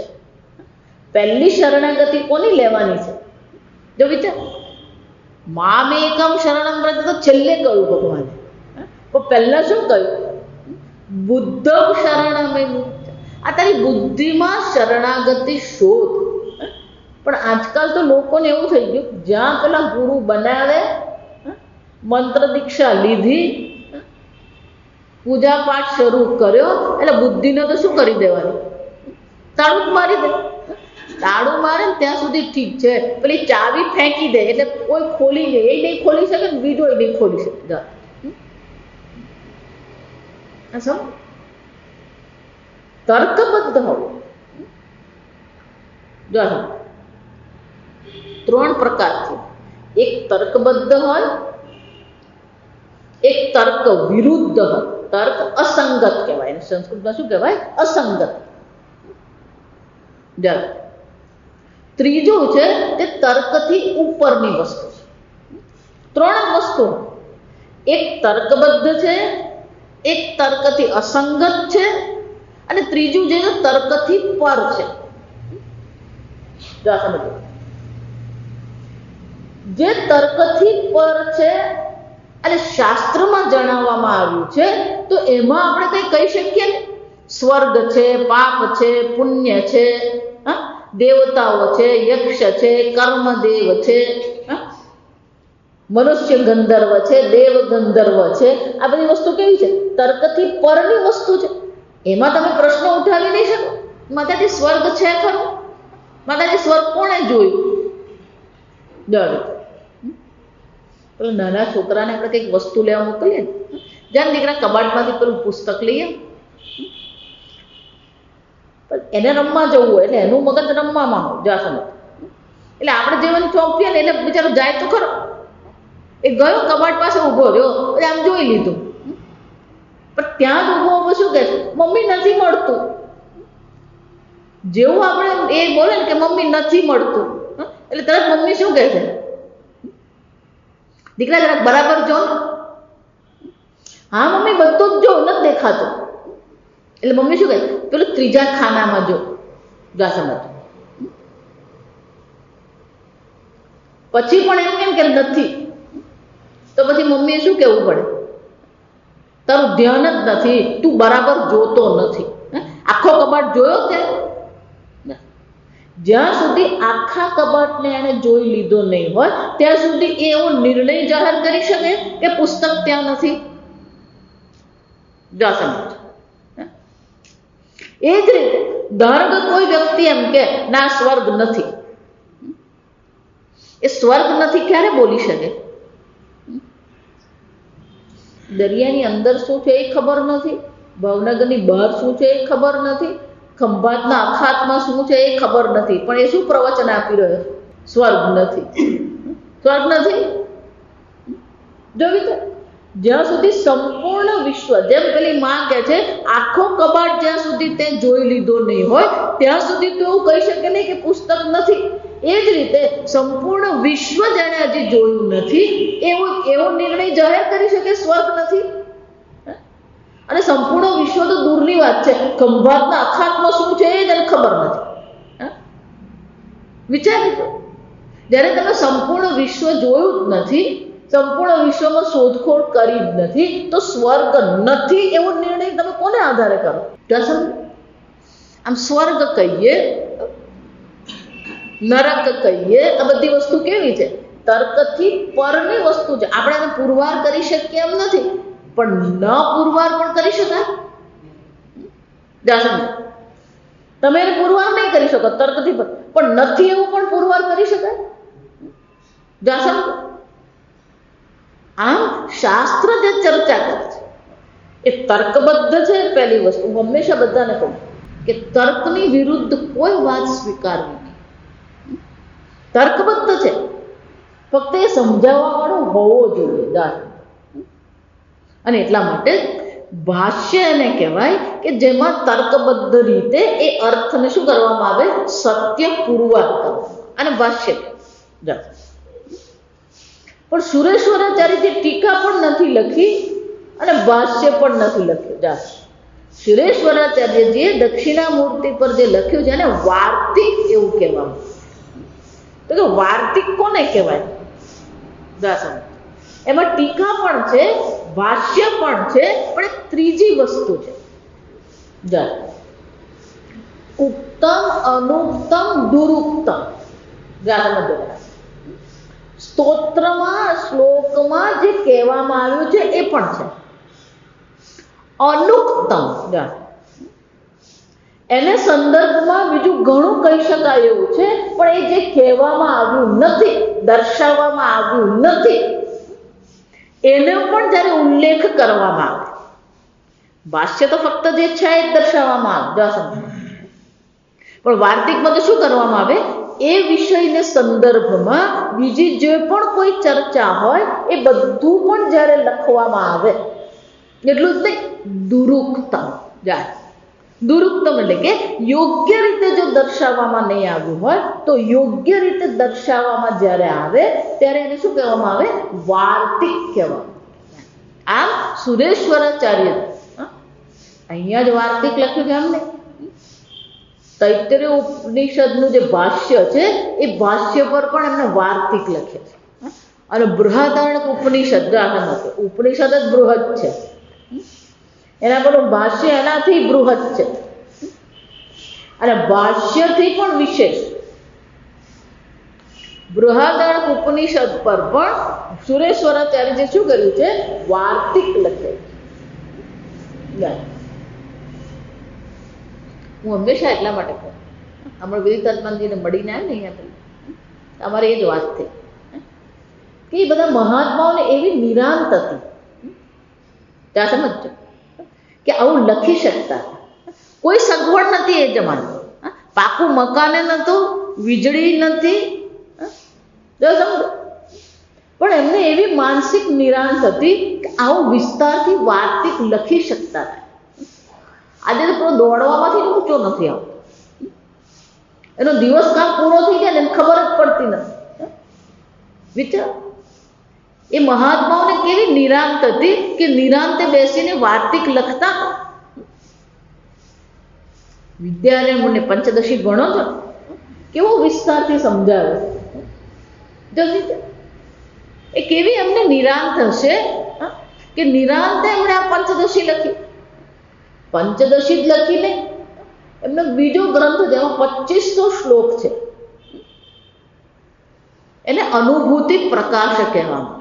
પહેલી શરણાગતિ કોની લેવાની છે? જો વિચાર, મામેકમ શરણમ વ્રત તો છેલ્લે કહ્યું ભગવાને, પણ પહેલા શું કહ્યું? બુદ્ધૌ શરણમ. આ તારી બુદ્ધિમાં શરણાગતિ શોધ. પણ આજકાલ તો લોકોને એવું થઈ ગયું, જ્યાં પેલા ગુરુ બનાવે, મંત્ર દીક્ષા લીધી, પૂજા પાઠ શરૂ કર્યો, એટલે બુદ્ધિને તો શું કરી દેવાની? તાળું જ મારી દે. તાળું મારે ને ત્યાં સુધી ઠીક છે, પેલી ચાવી ફેંકી દે એટલે કોઈ ખોલી દે, એ નહીં ખોલી શકે ને બીજો એ નહીં ખોલી શકે. તર્કબદ્ધ હોવું. જો 3 પ્રકારથી, એક તર્કબદ્ધ હોય, એક તર્ક વિરુદ્ધ હોય. તર્ક અસંગત કહેવાય, સંસ્કૃતમાં શું કહેવાય? અસંગત. ત્રીજું છે તે તર્કથી ઉપરની વસ્તુ છે. 3 જ વસ્તુ, એક તર્કબદ્ધ છે, એક તર્કથી અસંગત છે, અને ત્રીજું જે તર્કથી પર છે. જો સમજો, જે તર્કથી પર છે અને શાસ્ત્રમાં જણાવવામાં આવ્યું છે તો એમાં આપણે કંઈ કહી શકીએ ને? સ્વર્ગ છે, પાપ છે, પુણ્ય છે, દેવતાઓ છે, યક્ષ છે, કર્મદેવ છે, મનુષ્ય ગંધર્વ છે, દેવ ગંધર્વ છે. આ બધી વસ્તુ કેવી છે? તર્કથી પરની વસ્તુ છે. એમાં તમે પ્રશ્ન ઉઠાવી નહીં શકો. માતાજી સ્વર્ગ છે ખરું? માતાજી સ્વર્ગ કોણે જોયું? ડર. પેલા નાના છોકરાને આપણે કંઈક વસ્તુ લેવા મોકલીએ ને, જ્યાં દીકરા કબાટમાંથી પેલું પુસ્તક લઈએ, એને રમવા જવું હોય એટલે એનું મગજ રમવામાં હોય. જો સમજ, એટલે આપણે જેવાને ચોંપીએ ને એટલે બિચારો જાય તો ખરો. એ ગયો કબાટ પાસે ઊભો રહ્યો, એટલે આમ જોઈ લીધું, પણ ત્યાં જ ઊભો ઊભો શું કહે છે? મમ્મી નથી મળતું. જેવું આપણે એ બોલે ને કે મમ્મી નથી મળતું, એટલે તરત મમ્મી શું કહે છે? દીકરા જરાક બરાબર જો. હા મમ્મી બધું જ જો, નથી દેખાતું. એટલે મમ્મી શું કહે? પેલું ત્રીજા ખાનામાં જો. જા સમજ. પછી પણ એમ કેમ કે નથી, તો પછી મમ્મીએ શું કહેવું પડે? તારું ધ્યાન જ નથી, તું બરાબર જોતો નથી. આખો કબાટ જોયો ત્યાં? જ્યાં સુધી આખા કબાટને એને જોઈ લીધો નહીં હોય ત્યાં સુધી એ એવો નિર્ણય જાહેર કરી શકે કે પુસ્તક ત્યાં નથી. જા સમજ. એ જ રીતે ધારો કે કોઈ વ્યક્તિ એમ કે ના સ્વર્ગ નથી, એ સ્વર્ગ નથી ક્યારે બોલી શકે? દરિયાની અંદર શું છે એ ખબર નથી, ભાવનગરની બહાર શું છે એ ખબર નથી, ખંભાતના અખાતમાં શું છે એ ખબર નથી, પણ એ શું પ્રવચન આપી રહ્યો? સ્વર્ગ નથી, સ્વર્ગ નથી. જોવી તો જ્યાં સુધી સંપૂર્ણ વિશ્વ, જેમ પેલી માં કહે છે આખો કબાટ જ્યાં સુધી તે જોઈ લીધો નહીં હોય ત્યાં સુધી તો એવું કહી શકે નહીં કે પુસ્તક નથી. એ જ રીતે સંપૂર્ણ વિશ્વ જેણે હજી જોયું નથી એવો નિર્ણય જાહેર કરી શકે સ્વર્ગ નથી. અને સંપૂર્ણ વિશ્વ તો દૂરની વાત છે, ખંભાતના અખાતમાં શું છે એ જ ખબર નથી. વિચારી દો, જ્યારે તમે સંપૂર્ણ વિશ્વ જોયું જ નથી, સંપૂર્ણ વિશ્વમાં શોધખોળ કરી જ નથી, તો સ્વર્ગ નથી એવો નિર્ણય તમે કોને આધારે કરો? આમ સ્વર્ગ કહીએ, નરક કહીએ, આ બધી વસ્તુ કેવી છે? તર્કથી પરની વસ્તુ છે. આપણે એને પુરવાર કરી શકીએ એમ નથી, પણ ન પુરવાર પણ કરી શકાય. તમે એને પુરવાર નહીં કરી શકો તર્કથી, પણ નથી એવું પણ પુરવાર કરી શકાય. આમ શાસ્ત્ર જે ચર્ચા કરે છે એ તર્કબદ્ધ છે. પહેલી વસ્તુ હું હંમેશા બધાને કહું કે તર્કની વિરુદ્ધ કોઈ વાત સ્વીકારવી નહીં. તર્કબદ્ધ છે, ફક્ત એ સમજાવવા વાળો હોવો જોઈએ. અને એટલા માટે ભાષ્ય એને કહેવાય કે જેમાં તર્કબદ્ધ રીતે એ અર્થને શું કરવામાં આવે? સત્ય પુરવાર કરવામાં. અને ભાષ્ય કહેવાય. પણ સુરેશ્વરાચાર્યજી ટીકા પણ નથી લખી અને ભાષ્ય પણ નથી લખ્યું. સુરેશ્વરાચાર્યજીએ દક્ષિણામૂર્તિ પર જે લખ્યું છે એને વાર્તિક એવું કહેવામાં. તો કે વાર્તિક કોને કહેવાય? એમાં ટીકા પણ છે, ભાષ્ય પણ છે, પણ એક ત્રીજી વસ્તુ છે. ઉક્તમ, અનુક્તમ, દુરુક્તમ. સ્તોત્રમાં, શ્લોકમાં જે કહેવામાં આવ્યું છે એ પણ છે. અનુક્તમ એને સંદર્ભમાં બીજું ઘણું કહી શકાય એવું છે, પણ એ જે કહેવામાં આવ્યું નથી, દર્શાવવામાં આવ્યું નથી, એને પણ જ્યારે ઉલ્લેખ કરવામાં આવે. ભાષ્ય તો ફક્ત જે છે એ દર્શાવવામાં આવે, પણ વાર્તિકમાં તો શું કરવામાં આવે? એ વિષયને સંદર્ભમાં બીજી જે પણ કોઈ ચર્ચા હોય એ બધું પણ જ્યારે લખવામાં આવે. એટલું જ નહીં, દુરુક્તમ. દુરુક્તમ એટલે કે યોગ્ય રીતે જો દર્શાવવામાં નહીં આવ્યું હોય તો યોગ્ય રીતે દર્શાવવામાં જ્યારે આવે ત્યારે એને શું કહેવામાં આવે? વાર્તિક કહેવામાં. આમ સુરેશ્વરાચાર્ય અહીંયા જ વાર્તિક લખ્યું છે. આમને તૈત્તરીય ઉપનિષદનું જે ભાષ્ય છે એ ભાષ્ય પર પણ એમને વાર્તિક લખે છે. અને બૃહદારણ્યક ઉપનિષદ, ઉપનિષદ જ બૃહદ છે, એના પરનું ભાષ્ય એનાથી બૃહદ છે, અને ભાષ્યથી પણ વિશેષ. બૃહદારણ્યક ઉપનિષદ પર પણ સુરેશ્વરાચાર્યજી શું કર્યું છે? વાર્તિક લખે. હું હંમેશા એટલા માટે કહું, હમણાં વિદિતાત્માજીને મળીને આવે ને અહીંયા અમારે એ જ વાત થઈ કે એ બધા મહાત્માઓને એવી નિરાંત હતી, ત્યાં સમજો કે આવું લખી શકતા. કોઈ સગવડ નથી એ જમાનામાં, પાકું મકાને નહોતું, વીજળી નથી, સમજો, પણ એમને એવી માનસિક નિરાંત હતી કે આવું વિસ્તારથી વાર્તિક લખી શકતા હતા. આજે તો પેલો દોડવામાંથી ઊંચો નથી આવતો, એનો દિવસ કામ પૂરો થઈ જાય ને એને ખબર જ પડતી નથી. વિચાર, એ મહાત્માઓને કેવી નિરાંત હતી કે નિરાંતે બેસીને વાર્તિક લખતા. વિદ્યારણ્યને પંચદશી ગણો છો, કેવો વિસ્તારથી સમજાવે. એ કેવી એમને નિરાંત હશે કે નિરાંતે એમણે આ પંચદશી લખી. પંચદશી જ લખી નહીં, એમનો બીજો ગ્રંથ જેમાં 2500 શ્લોક છે, એને અનુભૂતિ પ્રકાશ કહેવામાં.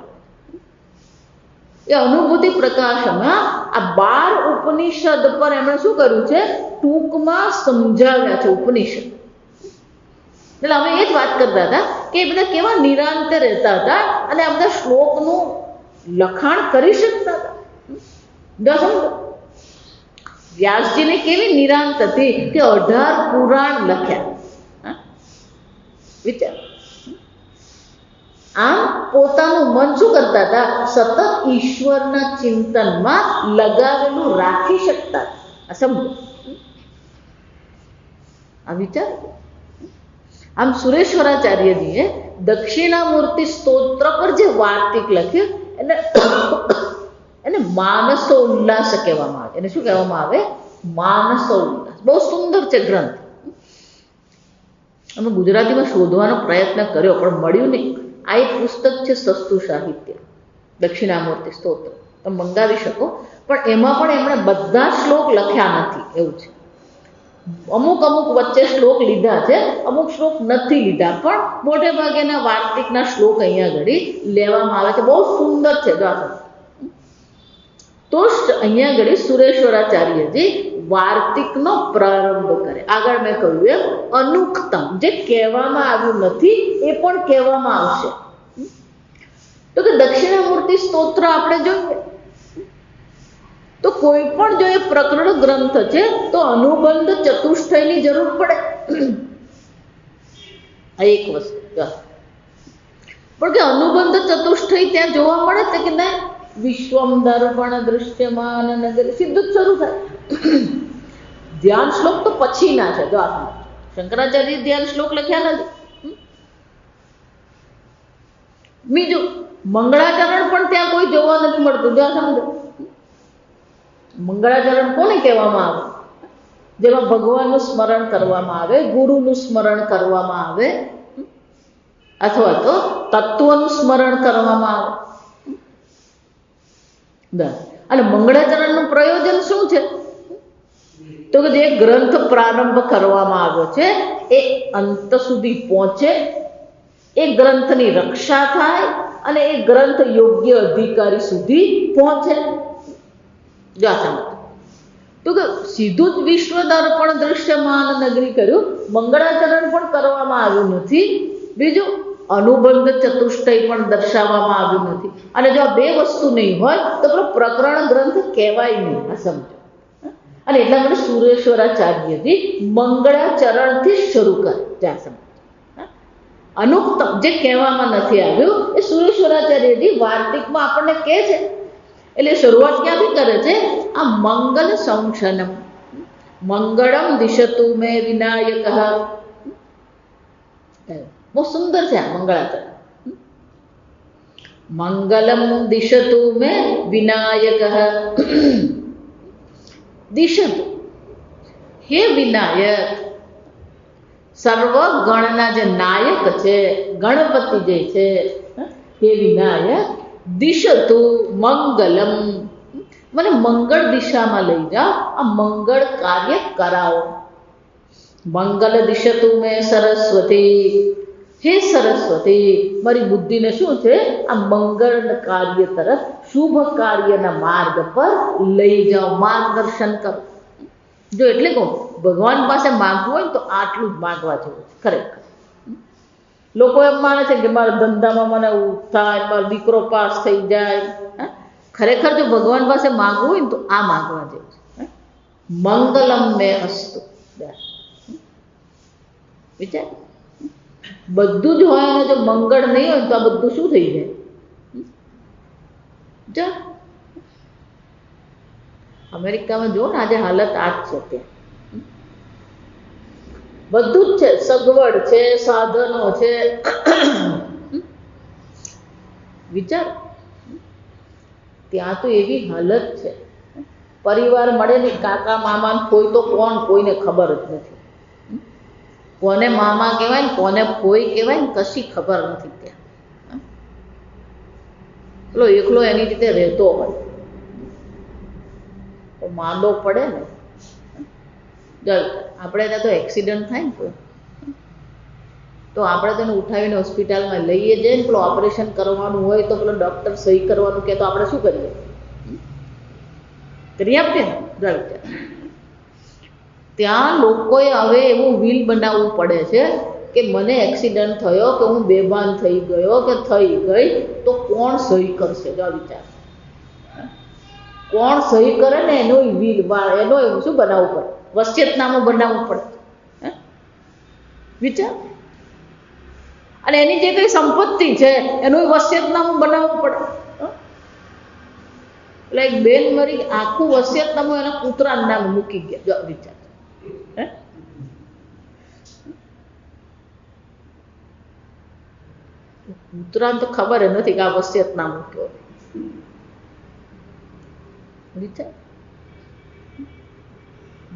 એ અનુભૂતિ પ્રકાશમાં આ 12 ઉપનિષદ પર એમણે શું કર્યું છે? ટૂંકમાં સમજાવ્યા છે ઉપનિષદ. એટલે અમે એ જ વાત કરતા હતા કે એ બધા કેવા નિરાંતે રહેતા હતા અને આ બધા શ્લોકનું લખાણ કરી શકતા હતા. સમજો વ્યાસજીની કેવી નિરાંત હતી કે 18 પુરાણ લખ્યા. વિચાર, આમ પોતાનું મન શું કરતા હતા? સતત ઈશ્વરના ચિંતનમાં લગાવેલું રાખી શકતા. સમજો આ વિચાર. આમ સુરેશ્વરાચાર્યજીએ દક્ષિણામૂર્તિ સ્તોત્ર પર જે વાર્તિક લખ્યું એને માનસો ઉલ્લાસ કહેવામાં આવે. એને શું કહેવામાં આવે? માનસો ઉલ્લાસ. બહુ સુંદર છે ગ્રંથ. અમે ગુજરાતીમાં શોધવાનો પ્રયત્ન કર્યો પણ મળ્યું નહીં. આ એક પુસ્તક છે સસ્તું સાહિત્ય, દક્ષિણામૂર્તિ સ્તોત્ર. તમે મંગાવી શકો, પણ એમાં પણ એમણે બધા શ્લોક લખ્યા નથી એવું છે. અમુક વચ્ચે શ્લોક લીધા છે, અમુક શ્લોક નથી લીધા, પણ મોટે ભાગેના વાર્તિકના શ્લોક અહીંયા ઘડી લેવામાં આવે છે. બહુ સુંદર છે. તો અહીંયા ઘડી સુરેશ્વરાચાર્યજી વાર્તિકનો પ્રારંભ કરે. આગળ મેં કહ્યું એમ અનુક્તમ, જે કહેવામાં આવ્યું નથી એ પણ કહેવામાં આવશે. તો કે દક્ષિણામૂર્તિ સ્તોત્ર આપણે જોઈએ તો કોઈ પણ જો એ પ્રકરણ ગ્રંથ છે તો અનુબંધ ચતુષ્ટયની જરૂર પડે. આ એક વસ્તુ. પણ કે અનુબંધ ચતુષ્ટય ત્યાં જોવા મળે છે કે નહીં? વિશ્વમ દર્પણ દૃશ્યમાન નગર, સીધું જ શરૂ થાય. ધ્યાન શ્લોક તો પછીના છે. જો આપણે શંકરાચાર્ય ધ્યાન શ્લોક લખ્યા નથી. બીજું મંગળાચરણ પણ ત્યાં કોઈ જોવા નથી મળતું. જો સમજો, મંગળાચરણ કોને કહેવામાં આવે? જેમાં ભગવાનનું સ્મરણ કરવામાં આવે, ગુરુનું સ્મરણ કરવામાં આવે, અથવા તો તત્વનું સ્મરણ કરવામાં આવે. અને મંગળાચરણનું પ્રયોજન શું છે? તો કે જે ગ્રંથ પ્રારંભ કરવામાં આવ્યો છે એ અંત સુધી પહોંચે, એ ગ્રંથની રક્ષા થાય અને એ ગ્રંથ યોગ્ય અધિકારી સુધી પહોંચે. તો કે સીધું જ વિશ્વ દર્પણ દૃશ્યમાન નગરી કર્યું, મંગળાચરણ પણ કરવામાં આવ્યું નથી. બીજું અનુબંધ ચતુષ્ટય પણ દર્શાવવામાં આવ્યું નથી. અને જો આ બે વસ્તુ નહીં હોય તો પેલો પ્રકરણ ગ્રંથ કહેવાય નહીં. આ સમજો. અને એટલા માટે સુરેશ્વરાચાર્યજી મંગળાચરણથી શરૂ કરે. જ્યાં સમજો અનુક્તમ, જે કહેવામાં નથી આવ્યું એ સુરેશ્વરાચાર્યજી વાર્તિકમાં આપણને કહે છે. એટલે શરૂઆત ક્યાંથી કરે છે? આ મંગલ સંશનમ, મંગળમ દિશતુ મે વિનાયક. બહુ સુંદર છે આ મંગળાચરણ. મંગલમ દિશતુ મે વિનાયક. દિશતુ, હે વિનાયક, સર્વ ગણના જે નાયક છે, ગણપતિ જે છે, હે વિનાયક, દિશતુ મંગલમ, મને મંગળ દિશામાં લઈ જાઓ, આ મંગળ કાર્ય કરાવો. મંગલ દિશતુ મે સરસ્વતી, હે સરસ્વતી, મારી બુદ્ધિને શું છે? આ મંગળ કાર્ય તરફ, શુભ કાર્યના માર્ગ પર લઈ જાઓ, માર્ગદર્શન કરો. જો એટલે કહું, ભગવાન પાસે માગવું હોય તો આટલું જ માગવા જેવું છે ખરેખર. લોકો એમ માને છે કે મારા ધંધામાં મને થાય, મારો દીકરો પાસ થઈ જાય. ખરેખર જો ભગવાન પાસે માગવું હોય ને તો આ માગવા જેવું છે. મંગલમ મે અસ્તુ. વિચાર, બધું જ હોય અને જો મંગળ નહીં હોય તો આ બધું શું થઈ જાય? જો અમેરિકામાં જો ને આજે હાલત આ જ છે. ત્યાં બધું જ છે, સગવડ છે, સાધનો છે. વિચાર, ત્યાં તો એવી હાલત છે, પરિવાર મળે ને કાકા મામા કોઈ તો કોણ, કોઈને ખબર જ નથી. કોને મામા કહેવાય ને કોને કોઈ કહેવાય ને કશી ખબર નથી. ત્યાં પેલો એકલો એની રીતે રહેતો હોય તો માંદો પડે ને. આપણે ત્યાં તો એક્સિડન્ટ થાય ને કોઈ તો આપણે તેને ઉઠાવીને હોસ્પિટલમાં લઈએ જઈએ ને, પેલું ઓપરેશન કરવાનું હોય તો પેલો ડૉક્ટર સહી કરવાનું કહે તો આપણે શું કરીએ? કરી આપીએ ને. ત્યાં લોકોએ હવે એવું વ્હીલ બનાવવું પડે છે કે કે મને એક્સિડન્ટ થયો કે હું બેભાન થઈ ગયો કે થઈ ગઈ તો કોણ સહી કરશે? જો વિચાર, કોણ સહી કરે ને એનો એનો શું બનાવવું પડે? વસિયતનામું બનાવવું પડે. વિચાર, અને એની જે કઈ સંપત્તિ છે એનું વસિયતનામું બનાવવું પડે. એટલે એક બેન મરી, આખું વસિયતનામું એના કૂતરાનું નામ મૂકી ગયા. જો વિચાર, કૂતરાને તો ખબર નથી કે આ વસિયતનામું કયો. વિચાર,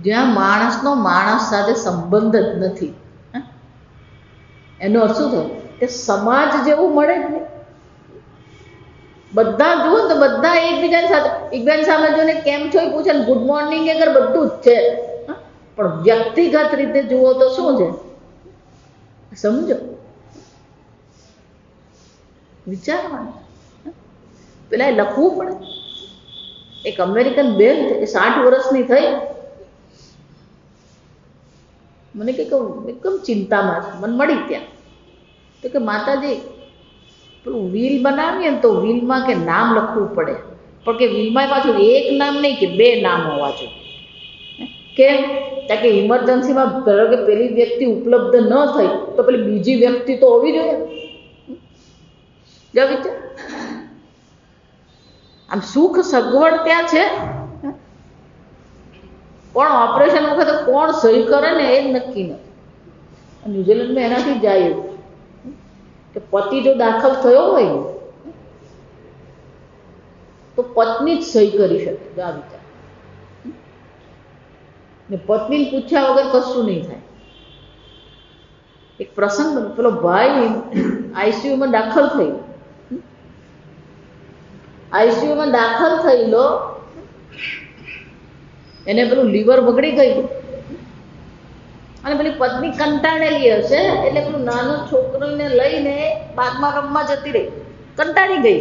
જ્યાં માણસનો માણસ સાથે સંબંધ જ નથી, એનો અર્થ શું થયો કે સમાજ જેવું મળે જ નહીં. બધા જુઓ તો બધા એકબીજાની સાથે, એકબીજાની સામે જોઈને કેમ છો એ પૂછે, ગુડ મોર્નિંગ એ બધું જ છે, પણ વ્યક્તિગત રીતે જુઓ તો શું છે? સમજો, વિચારવાનું. પેલા એ લખવું પડે. એક અમેરિકન બેન એ 60 વર્ષની થઈ, મને કે એકદમ ચિંતામાં છે, મને મળી ત્યાં તો કે માતાજી પેલું વ્હીલ બનાવીએ ને તો વ્હીલમાં કે નામ લખવું પડે, પણ કે વ્હીલમાં પાછું એક નામ નહીં કે 2 નામ હોવા જોઈએ. કેમ? કારણ કે ઇમરજન્સીમાં ધારો કે પેલી વ્યક્તિ ઉપલબ્ધ ન થઈ તો પેલી બીજી વ્યક્તિ તો હોવી જોઈએ. જો વિચાર, આમ સુખ સગવડ ત્યાં છે, પણ ઓપરેશન વખતે કોણ સહી કરે ને એ જ નક્કી નથી. ન્યુઝીલેન્ડમાં એનાથી જાય એવું કે પતિ જો દાખલ થયો હોય તો પત્ની જ સહી કરી શકે. જો આ વિચાર, ને પત્નીને પૂછ્યા વગર કશું નહીં થાય. એક પ્રસંગ બન્યો, પેલો ભાઈ આઈસીયુમાં દાખલ થઈ, આઈસીયુમાં દાખલ થયેલો, એને પેલું લીવર બગડી ગયું અને પેલી પત્ની કંટાળેલી હશે એટલે પેલું નાનું છોકરીને લઈને બાગમાં રમવા જતી રહી, કંટાળી ગઈ,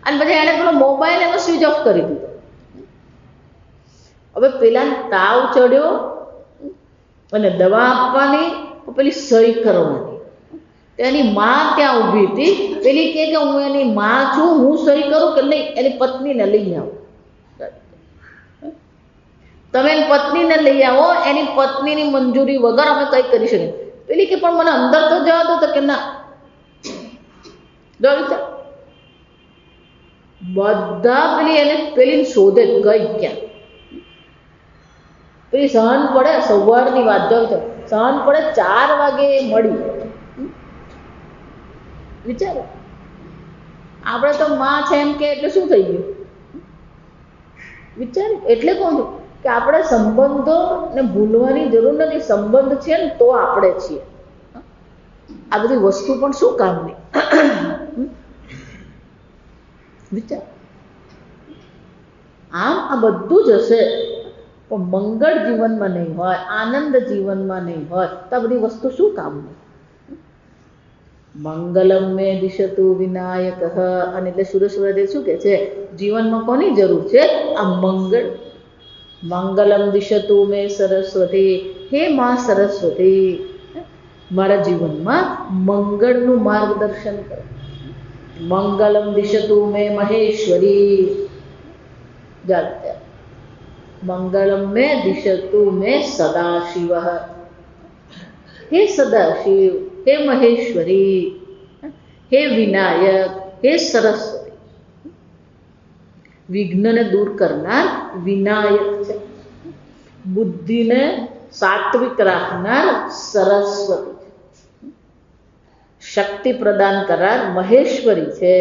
અને પછી એને પેલો મોબાઈલ એનો સ્વિચ ઓફ કરી દીધો. હવે પેલા તાવ ચડ્યો અને દવા આપવાની, પેલી સહી કરવાની. એની માં ત્યાં ઊભી હતી, પેલી કે હું એની માં છું, હું સહી કરું કે નહીં? એની પત્નીને લઈ આવો. તમે એની પત્નીને લઈ આવો, એની પત્નીની મંજૂરી વગર અમે કંઈ કરી શકીએ. પેલી કે પણ મને અંદર તો જવા દો. તો કે ના. બધા પેલી શોધે ગઈ ક્યાં? પેલી સહન પડે, સવારની વાત જો સહન પડે 4 વાગે મળી. વિચારો, આપણે તો માં છે એમ કે એટલે શું થઈ ગયું? વિચાર, એટલે કહું છું કે આપણે સંબંધોને ભૂલવાની જરૂર નથી. સંબંધ છે ને તો આપણે છીએ. આ બધી વસ્તુ પણ શું કામની? વિચાર, આમ આ બધું જ હશે, પણ મંગળ જીવનમાં નહીં હોય, આનંદ જીવનમાં નહીં હોય તો આ બધી વસ્તુ શું કામની? મંગલમ મે દિશતુ વિનાયક. અને એટલે સુરેશ્વરદેવ શું કહે છે? જીવનમાં કોની જરૂર છે? આ મંગળ. મંગલમ દિશતુ મે સરસ્વતી. હે માં સરસ્વતી, મારા જીવનમાં મંગળનું માર્ગદર્શન કરો. મંગલમ દિશતુ મે મહેશ્વરી. મંગલમ મે દિશતુ મે સદાશિવ. હે સદાશિવ, હે મહેશ્વરી, હે વિનાયક, હે સરસ્વતી. વિઘ્નને દૂર કરનાર વિનાયક છે, બુદ્ધિને સાત્વિક રાખનાર સરસ્વતી છે, શક્તિ પ્રદાન કરનાર મહેશ્વરી છે,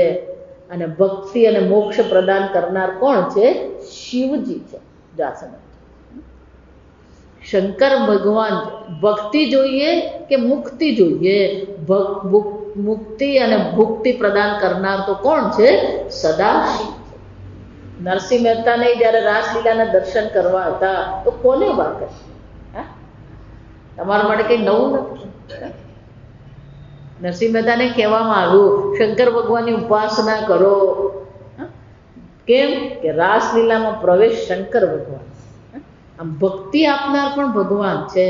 અને ભક્તિ અને મોક્ષ પ્રદાન કરનાર કોણ છે? શિવજી છે. શંકર ભગવાન ભક્તિ જોઈએ કે મુક્તિ જોઈએ? મુક્તિ અને ભુક્તિ પ્રદાન કરનાર તો કોણ છે? સદાશિવ. નરસિંહ મહેતાને જ્યારે રાસલીલાના દર્શન કરવા હતા તો કોને વાત કરી? તમારા માટે કંઈ નવું નથી. નરસિંહ મહેતાને કહેવામાં આવ્યું શંકર ભગવાનની ઉપાસના કરો. કેમ? કે રાસલીલામાં પ્રવેશ શંકર ભગવાન. આમ ભક્તિ આપનાર પણ ભગવાન છે,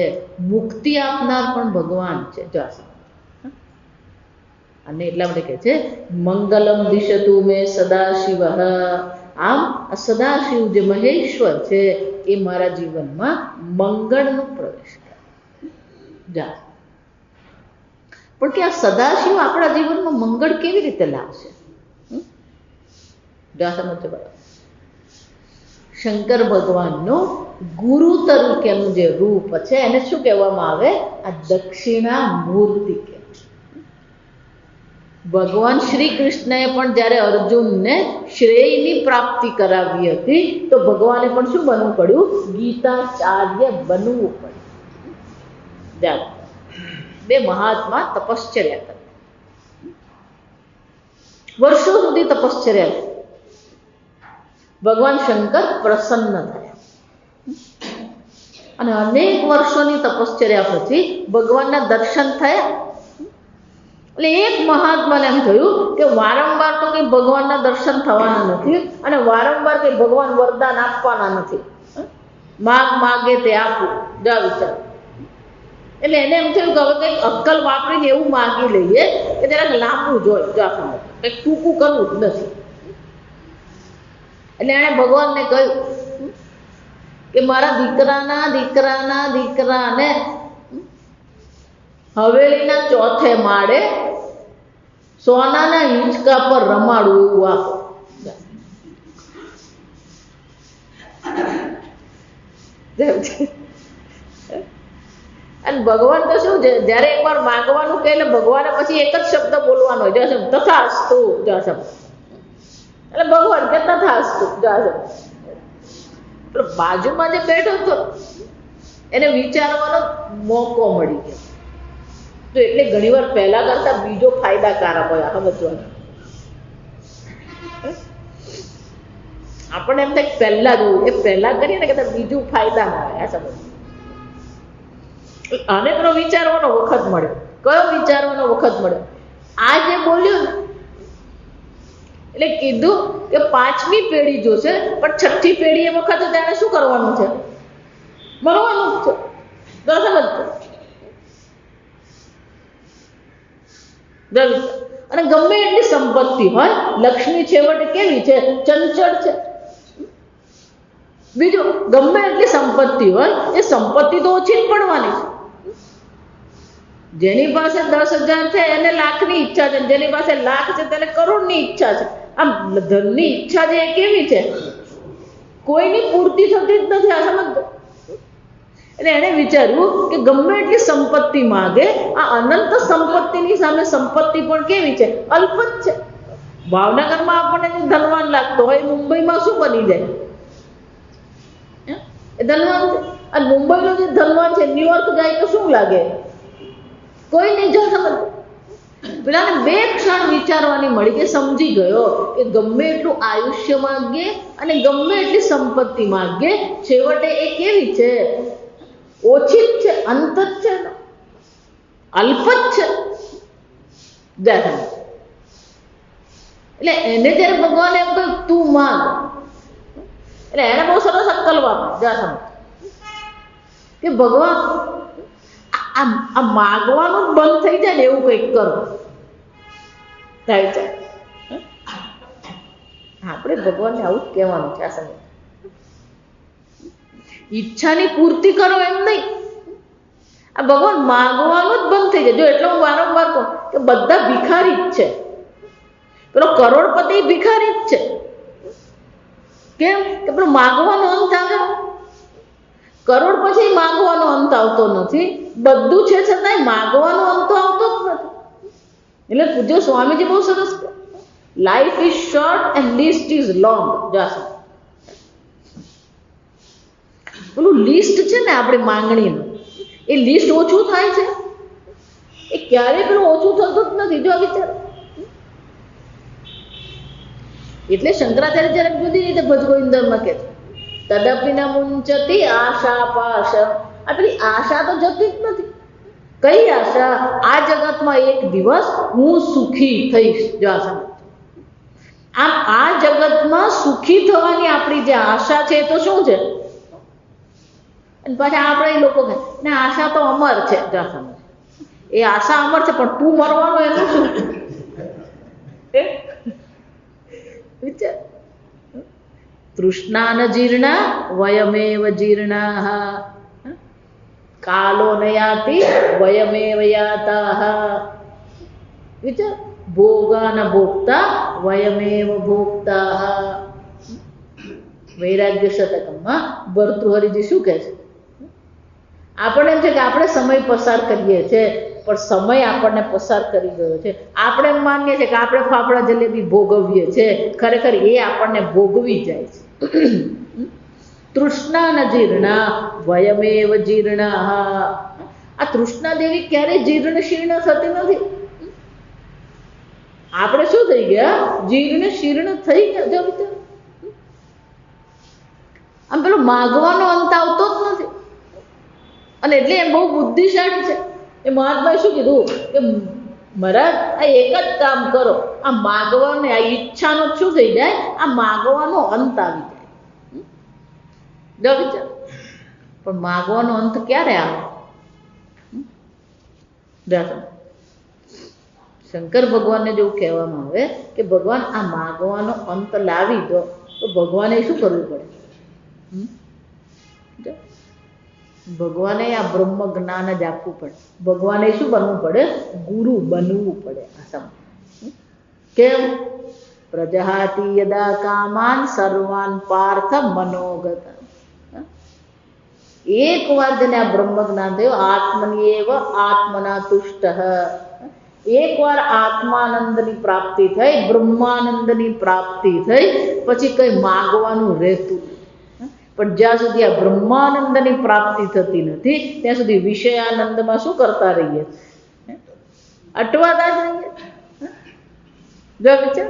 મુક્તિ આપનાર પણ ભગવાન છે. જો અને એટલા માટે કહે છે મંગલમ દિશતુ મે સદાશિવ. આમ આ સદાશિવ જે મહેશ્વર છે એ મારા જીવનમાં મંગળનો પ્રવેશ કરે. જા પણ કે આ સદાશિવ આપણા જીવનમાં મંગળ કેવી રીતે લાવશે? જા સમજો. શંકર ભગવાનનું ગુરુ તરીકેનું જે રૂપ છે એને શું કહેવામાં આવે? આ દક્ષિણા મૂર્તિ કહેવાય. ભગવાન શ્રી કૃષ્ણએ પણ જ્યારે અર્જુનને શ્રેયની પ્રાપ્તિ કરાવી હતી તો ભગવાને પણ શું બનવું પડ્યું? ગીતાચાર્ય બનવું પડ્યું. બે મહાત્મા તપશ્ચર્યા કરી, વર્ષો સુધી તપશ્ચર્યા કરી. ભગવાન શંકર પ્રસન્ન થયા અને અનેક વર્ષોની તપશ્ચર્યા પછી ભગવાનના દર્શન થયા. એટલે એક મહાત્માને એમ થયું કે વારંવાર તો કંઈ ભગવાનના દર્શન થવાના નથી અને વારંવાર કંઈ ભગવાન વરદાન આપવાના નથી. માગે તે આપું. જા વિચાર. એટલે એને એમ થયું કે હવે કંઈક અક્કલ વાપરીને એવું માગી લઈએ કે જરાક લાંબુ જોઈએ. જા કંઈક ટૂંકું કરવું જ નથી. એટલે એણે ભગવાનને કહ્યું કે મારા દીકરાને હવેલીના ચોથે માળે સોનાના હિંચકા પર રમાડું એવું આપો. અને ભગવાન તો શું છે, જ્યારે એકવાર માંગવાનું કહે એટલે ભગવાને પછી એક જ શબ્દ બોલવાનો હોય, જશે તથાસ્તુ. જશે એટલે ભગવાન કે તથાસ્તુ. જશે બાજુમાં જે બેઠો હતો એને વિચારવાનો મોકો મળી ગયો. તો એટલે ઘણીવાર પહેલા કરતા બીજો ફાયદાકારક હોય. સમજવાનું આપણને એમ થાય પહેલા જોવું, એ પહેલા કરીએ ને કદાચ બીજું ફાયદામાં હોય. આ સમજ આને પેલો વિચારવાનો વખત મળ્યો. કયો વિચારવાનો વખત મળ્યો? આ જે બોલ્યું ને એટલે કીધું કે 5મી પેઢી જોશે પણ 6ઠ્ઠી પેઢી એ વખતે તેને શું કરવાનું છે? મરવાનું જ છે. તો સમજ. અને ગમે એટલી સંપત્તિ હોય, લક્ષ્મી છેવટે કેવી છે? ચંચળ છે. બીજું, ગમે એટલી સંપત્તિ હોય એ સંપત્તિ તો ઓછી જ પડવાની છે. જેની પાસે 10,000 છે એને લાખની ઈચ્છા છે, જેની પાસે લાખ છે તેને કરોડની ઈચ્છા છે. આમ ધનની ઈચ્છા છે એ કેવી છે? કોઈની પૂર્તિ થતી જ નથી. આ સમજ. એટલે એણે વિચાર્યું કે ગમે એટલી સંપત્તિ માગે, આ અનંત સંપત્તિની સામે સંપત્તિ પણ કેવી છે? અલ્પ જ છે. ભાવનગરમાં આપણને જે ધનવાન લાગતો હોય મુંબઈમાં શું બની જાય? એ ધનવાન છે. અને મુંબઈનો જે ધનવાન છે ન્યુયોર્ક જાય તો શું લાગે? કોઈ નહીં. જો સમજ. પેલાને 2 ક્ષણ વિચારવાની મળી કે સમજી ગયો કે ગમે એટલું આયુષ્ય માગીએ અને ગમે એટલી સંપત્તિ માગીએ, છેવટે એ કેવી છે? ઓછી જ છે, અંત જ છે, અલ્પ જ છે. એટલે એને જ્યારે ભગવાને એમ કહ્યું તું માંગ, એટલે એને બહુ સરસ અક્કલ વાપરી. કે ભગવાન આ માગવાનું જ બંધ થઈ જાય ને એવું કંઈક કરો. થાય છે. આપણે ભગવાનને આવું જ કહેવાનું છે. આ સમય ઈચ્છાની પૂર્તિ કરો એમ નહીં. આ ભગવાન માગવાનું જ બંધ થઈ જાય. જો એટલે હું વારંવાર કહું કે બધા ભિખારી જ છે. પેલો કરોડપતિ ભિખારી જ છે. કેમ કે પેલો માગવાનો અંત આવે. કરોડ પછી માગવાનો અંત આવતો નથી. બધું છે છતાંય માગવાનો અંત આવતો જ નથી. એટલે પૂજ્ય સ્વામીજી બહુ સરસ, life is short and list is long. જાશે પેલું લિસ્ટ છે ને આપણી માંગણીનું, એ લિસ્ટ ઓછું થાય છે. એ ક્યારેય પેલું ઓછું થતું જ નથી. જો વિચાર. એટલે શંકરાચાર્ય જ્યારે જુદી રીતે ભજગોવિંદમાં કહે છે તદપિના મુંચતી આશા પાશ. આ પેલી આશા તો જતી જ નથી. કઈ આશા? આ જગતમાં એક દિવસ હું સુખી થઈશ. જો આશા. આમ આ જગતમાં સુખી થવાની આપણી જે આશા છે એ તો શું છે? અને પાછા આપણે એ લોકો કહે ને આશા તો અમર છે. જા સમજ, એ આશા અમર છે, પણ તું મરવાનો એનું શું? વિચાર. તૃષ્ણા ન જીર્ણા વયમેવ જીર્ણાઃ, કાલો ન યાતિ વયમેવ યાતાઃ. વિચાર. ભોગા ન ભોગતા વયમેવ ભોગતાઃ. વૈરાગ્ય શતકમાં ભર્તૃહરિજી શું કહે છે? આપણે એમ છે કે આપણે સમય પસાર કરીએ છીએ, પણ સમય આપણને પસાર કરી ગયો છે. આપણે એમ માનીએ છીએ કે આપણે ફાફડા જલેબી ભોગવીએ છીએ, ખરેખર એ આપણને ભોગવી જાય છે. તૃષ્ણા ન જીર્ણા વયમેવ જીર્ણાઃ. આ તૃષ્ણા દેવી ક્યારેય જીર્ણ શીર્ણ થતી નથી. આપણે શું થઈ ગયા? જીર્ણ શીર્ણ થઈ ગયા. જો વિચાર, આમ પેલો માગવાનો અંત આવતો જ નથી. અને એટલે એમ બહુ બુદ્ધિશાળી છે. એ મહાત્માએ શું કીધું કે મહારાજ આ એક જ કામ કરો, આ માગવાને, આ ઈચ્છાનો શું થઈ જાય? આ માગવાનો અંત આવી જાય. જો વિચાર, પણ માગવાનો અંત ક્યારે આવે? શંકર ભગવાનને જેવું કહેવામાં આવે કે ભગવાન આ માગવાનો અંત લાવી દો, તો ભગવાને શું કરવું પડે? ભગવાને આ બ્રહ્મ જ્ઞાન જ આપવું પડે. ભગવાને શું બનવું પડે? ગુરુ બનવું પડે. આ સમય કેમ? પ્રજહાતિ યદા કામાન સર્વાન પાર્થ મનોગત. એક વાર જેને આ બ્રહ્મ જ્ઞાન થયું, આત્મન્યેવ આત્મના તુષ્ટ, એક વાર આત્માનંદની પ્રાપ્તિ થઈ, બ્રહ્માનંદની પ્રાપ્તિ થઈ, પછી કઈ માગવાનું રહેતું. પણ જ્યાં સુધી આ બ્રહ્માનંદની પ્રાપ્તિ થતી નથી, ત્યાં સુધી વિષયાનંદમાં શું કરતા રહીએ? અટવાતા જ રહીએ. જો વિચાર.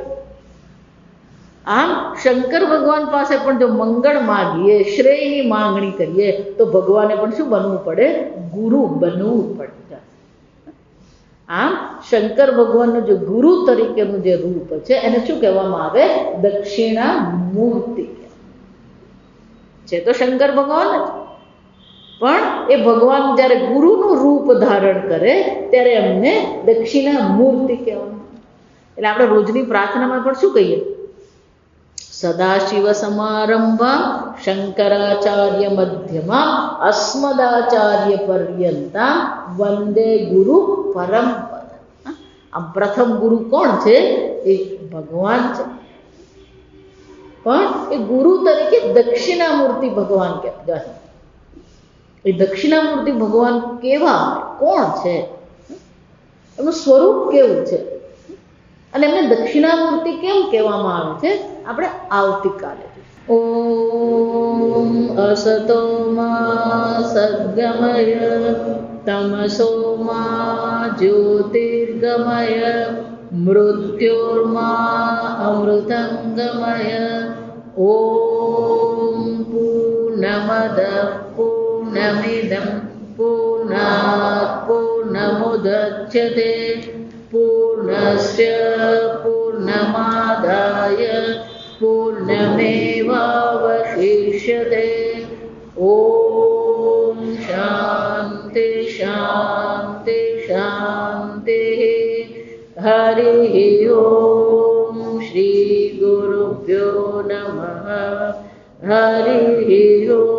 આમ શંકર ભગવાન પાસે પણ જો મંગળ માગીએ, શ્રેયની માંગણી કરીએ, તો ભગવાને પણ શું બનવું પડે? ગુરુ બનવું પડે. આમ શંકર ભગવાનનું જે ગુરુ તરીકેનું જે રૂપ છે એને શું કહેવામાં આવે? દક્ષિણા મૂર્તિ છે. તો શંકર ભગવાન જ, પણ એ ભગવાન જ્યારે ગુરુનું રૂપ ધારણ કરે ત્યારે એમને દક્ષિણા મૂર્તિ કહેવામાં. એટલે આપણે રોજની પ્રાર્થનામાં પણ શું કહીએ? સદાશિવ સમારંભા શંકરાચાર્ય મધ્યમા અસ્મદાચાર્ય પર્યંતા વંદે ગુરુ પરંપરા. આ પ્રથમ ગુરુ કોણ છે? એ ભગવાન છે. પણ એ ગુરુ તરીકે દક્ષિણામૂર્તિ ભગવાન કહેવાય. એ દક્ષિણામૂર્તિ ભગવાન કેવા, કોણ છે, એનું સ્વરૂપ કેવું છે, અને એમને દક્ષિણામૂર્તિ કેમ કહેવામાં આવે છે, આપણે આવતીકાલે. ઓમ અસતો મા સદ્ગમય તમસો મા જ્યોતિર્ગમય મૃત્યોર્મા અમૃતંગમય. ઓમ પૂર્ણમદ પૂર્ણમિદં પૂર્ણાત પૂર્ણમુદચ્યતે પૂર્ણસ્ય પૂર્ણમાદાય પૂર્ણમેવાવશિષ્યતે. ઓમ શાંતિ શાંતિ શાંતિ. હરિ ઓમ શ્રી ગુરુભ્યો નમઃ. હરિ ઓમ.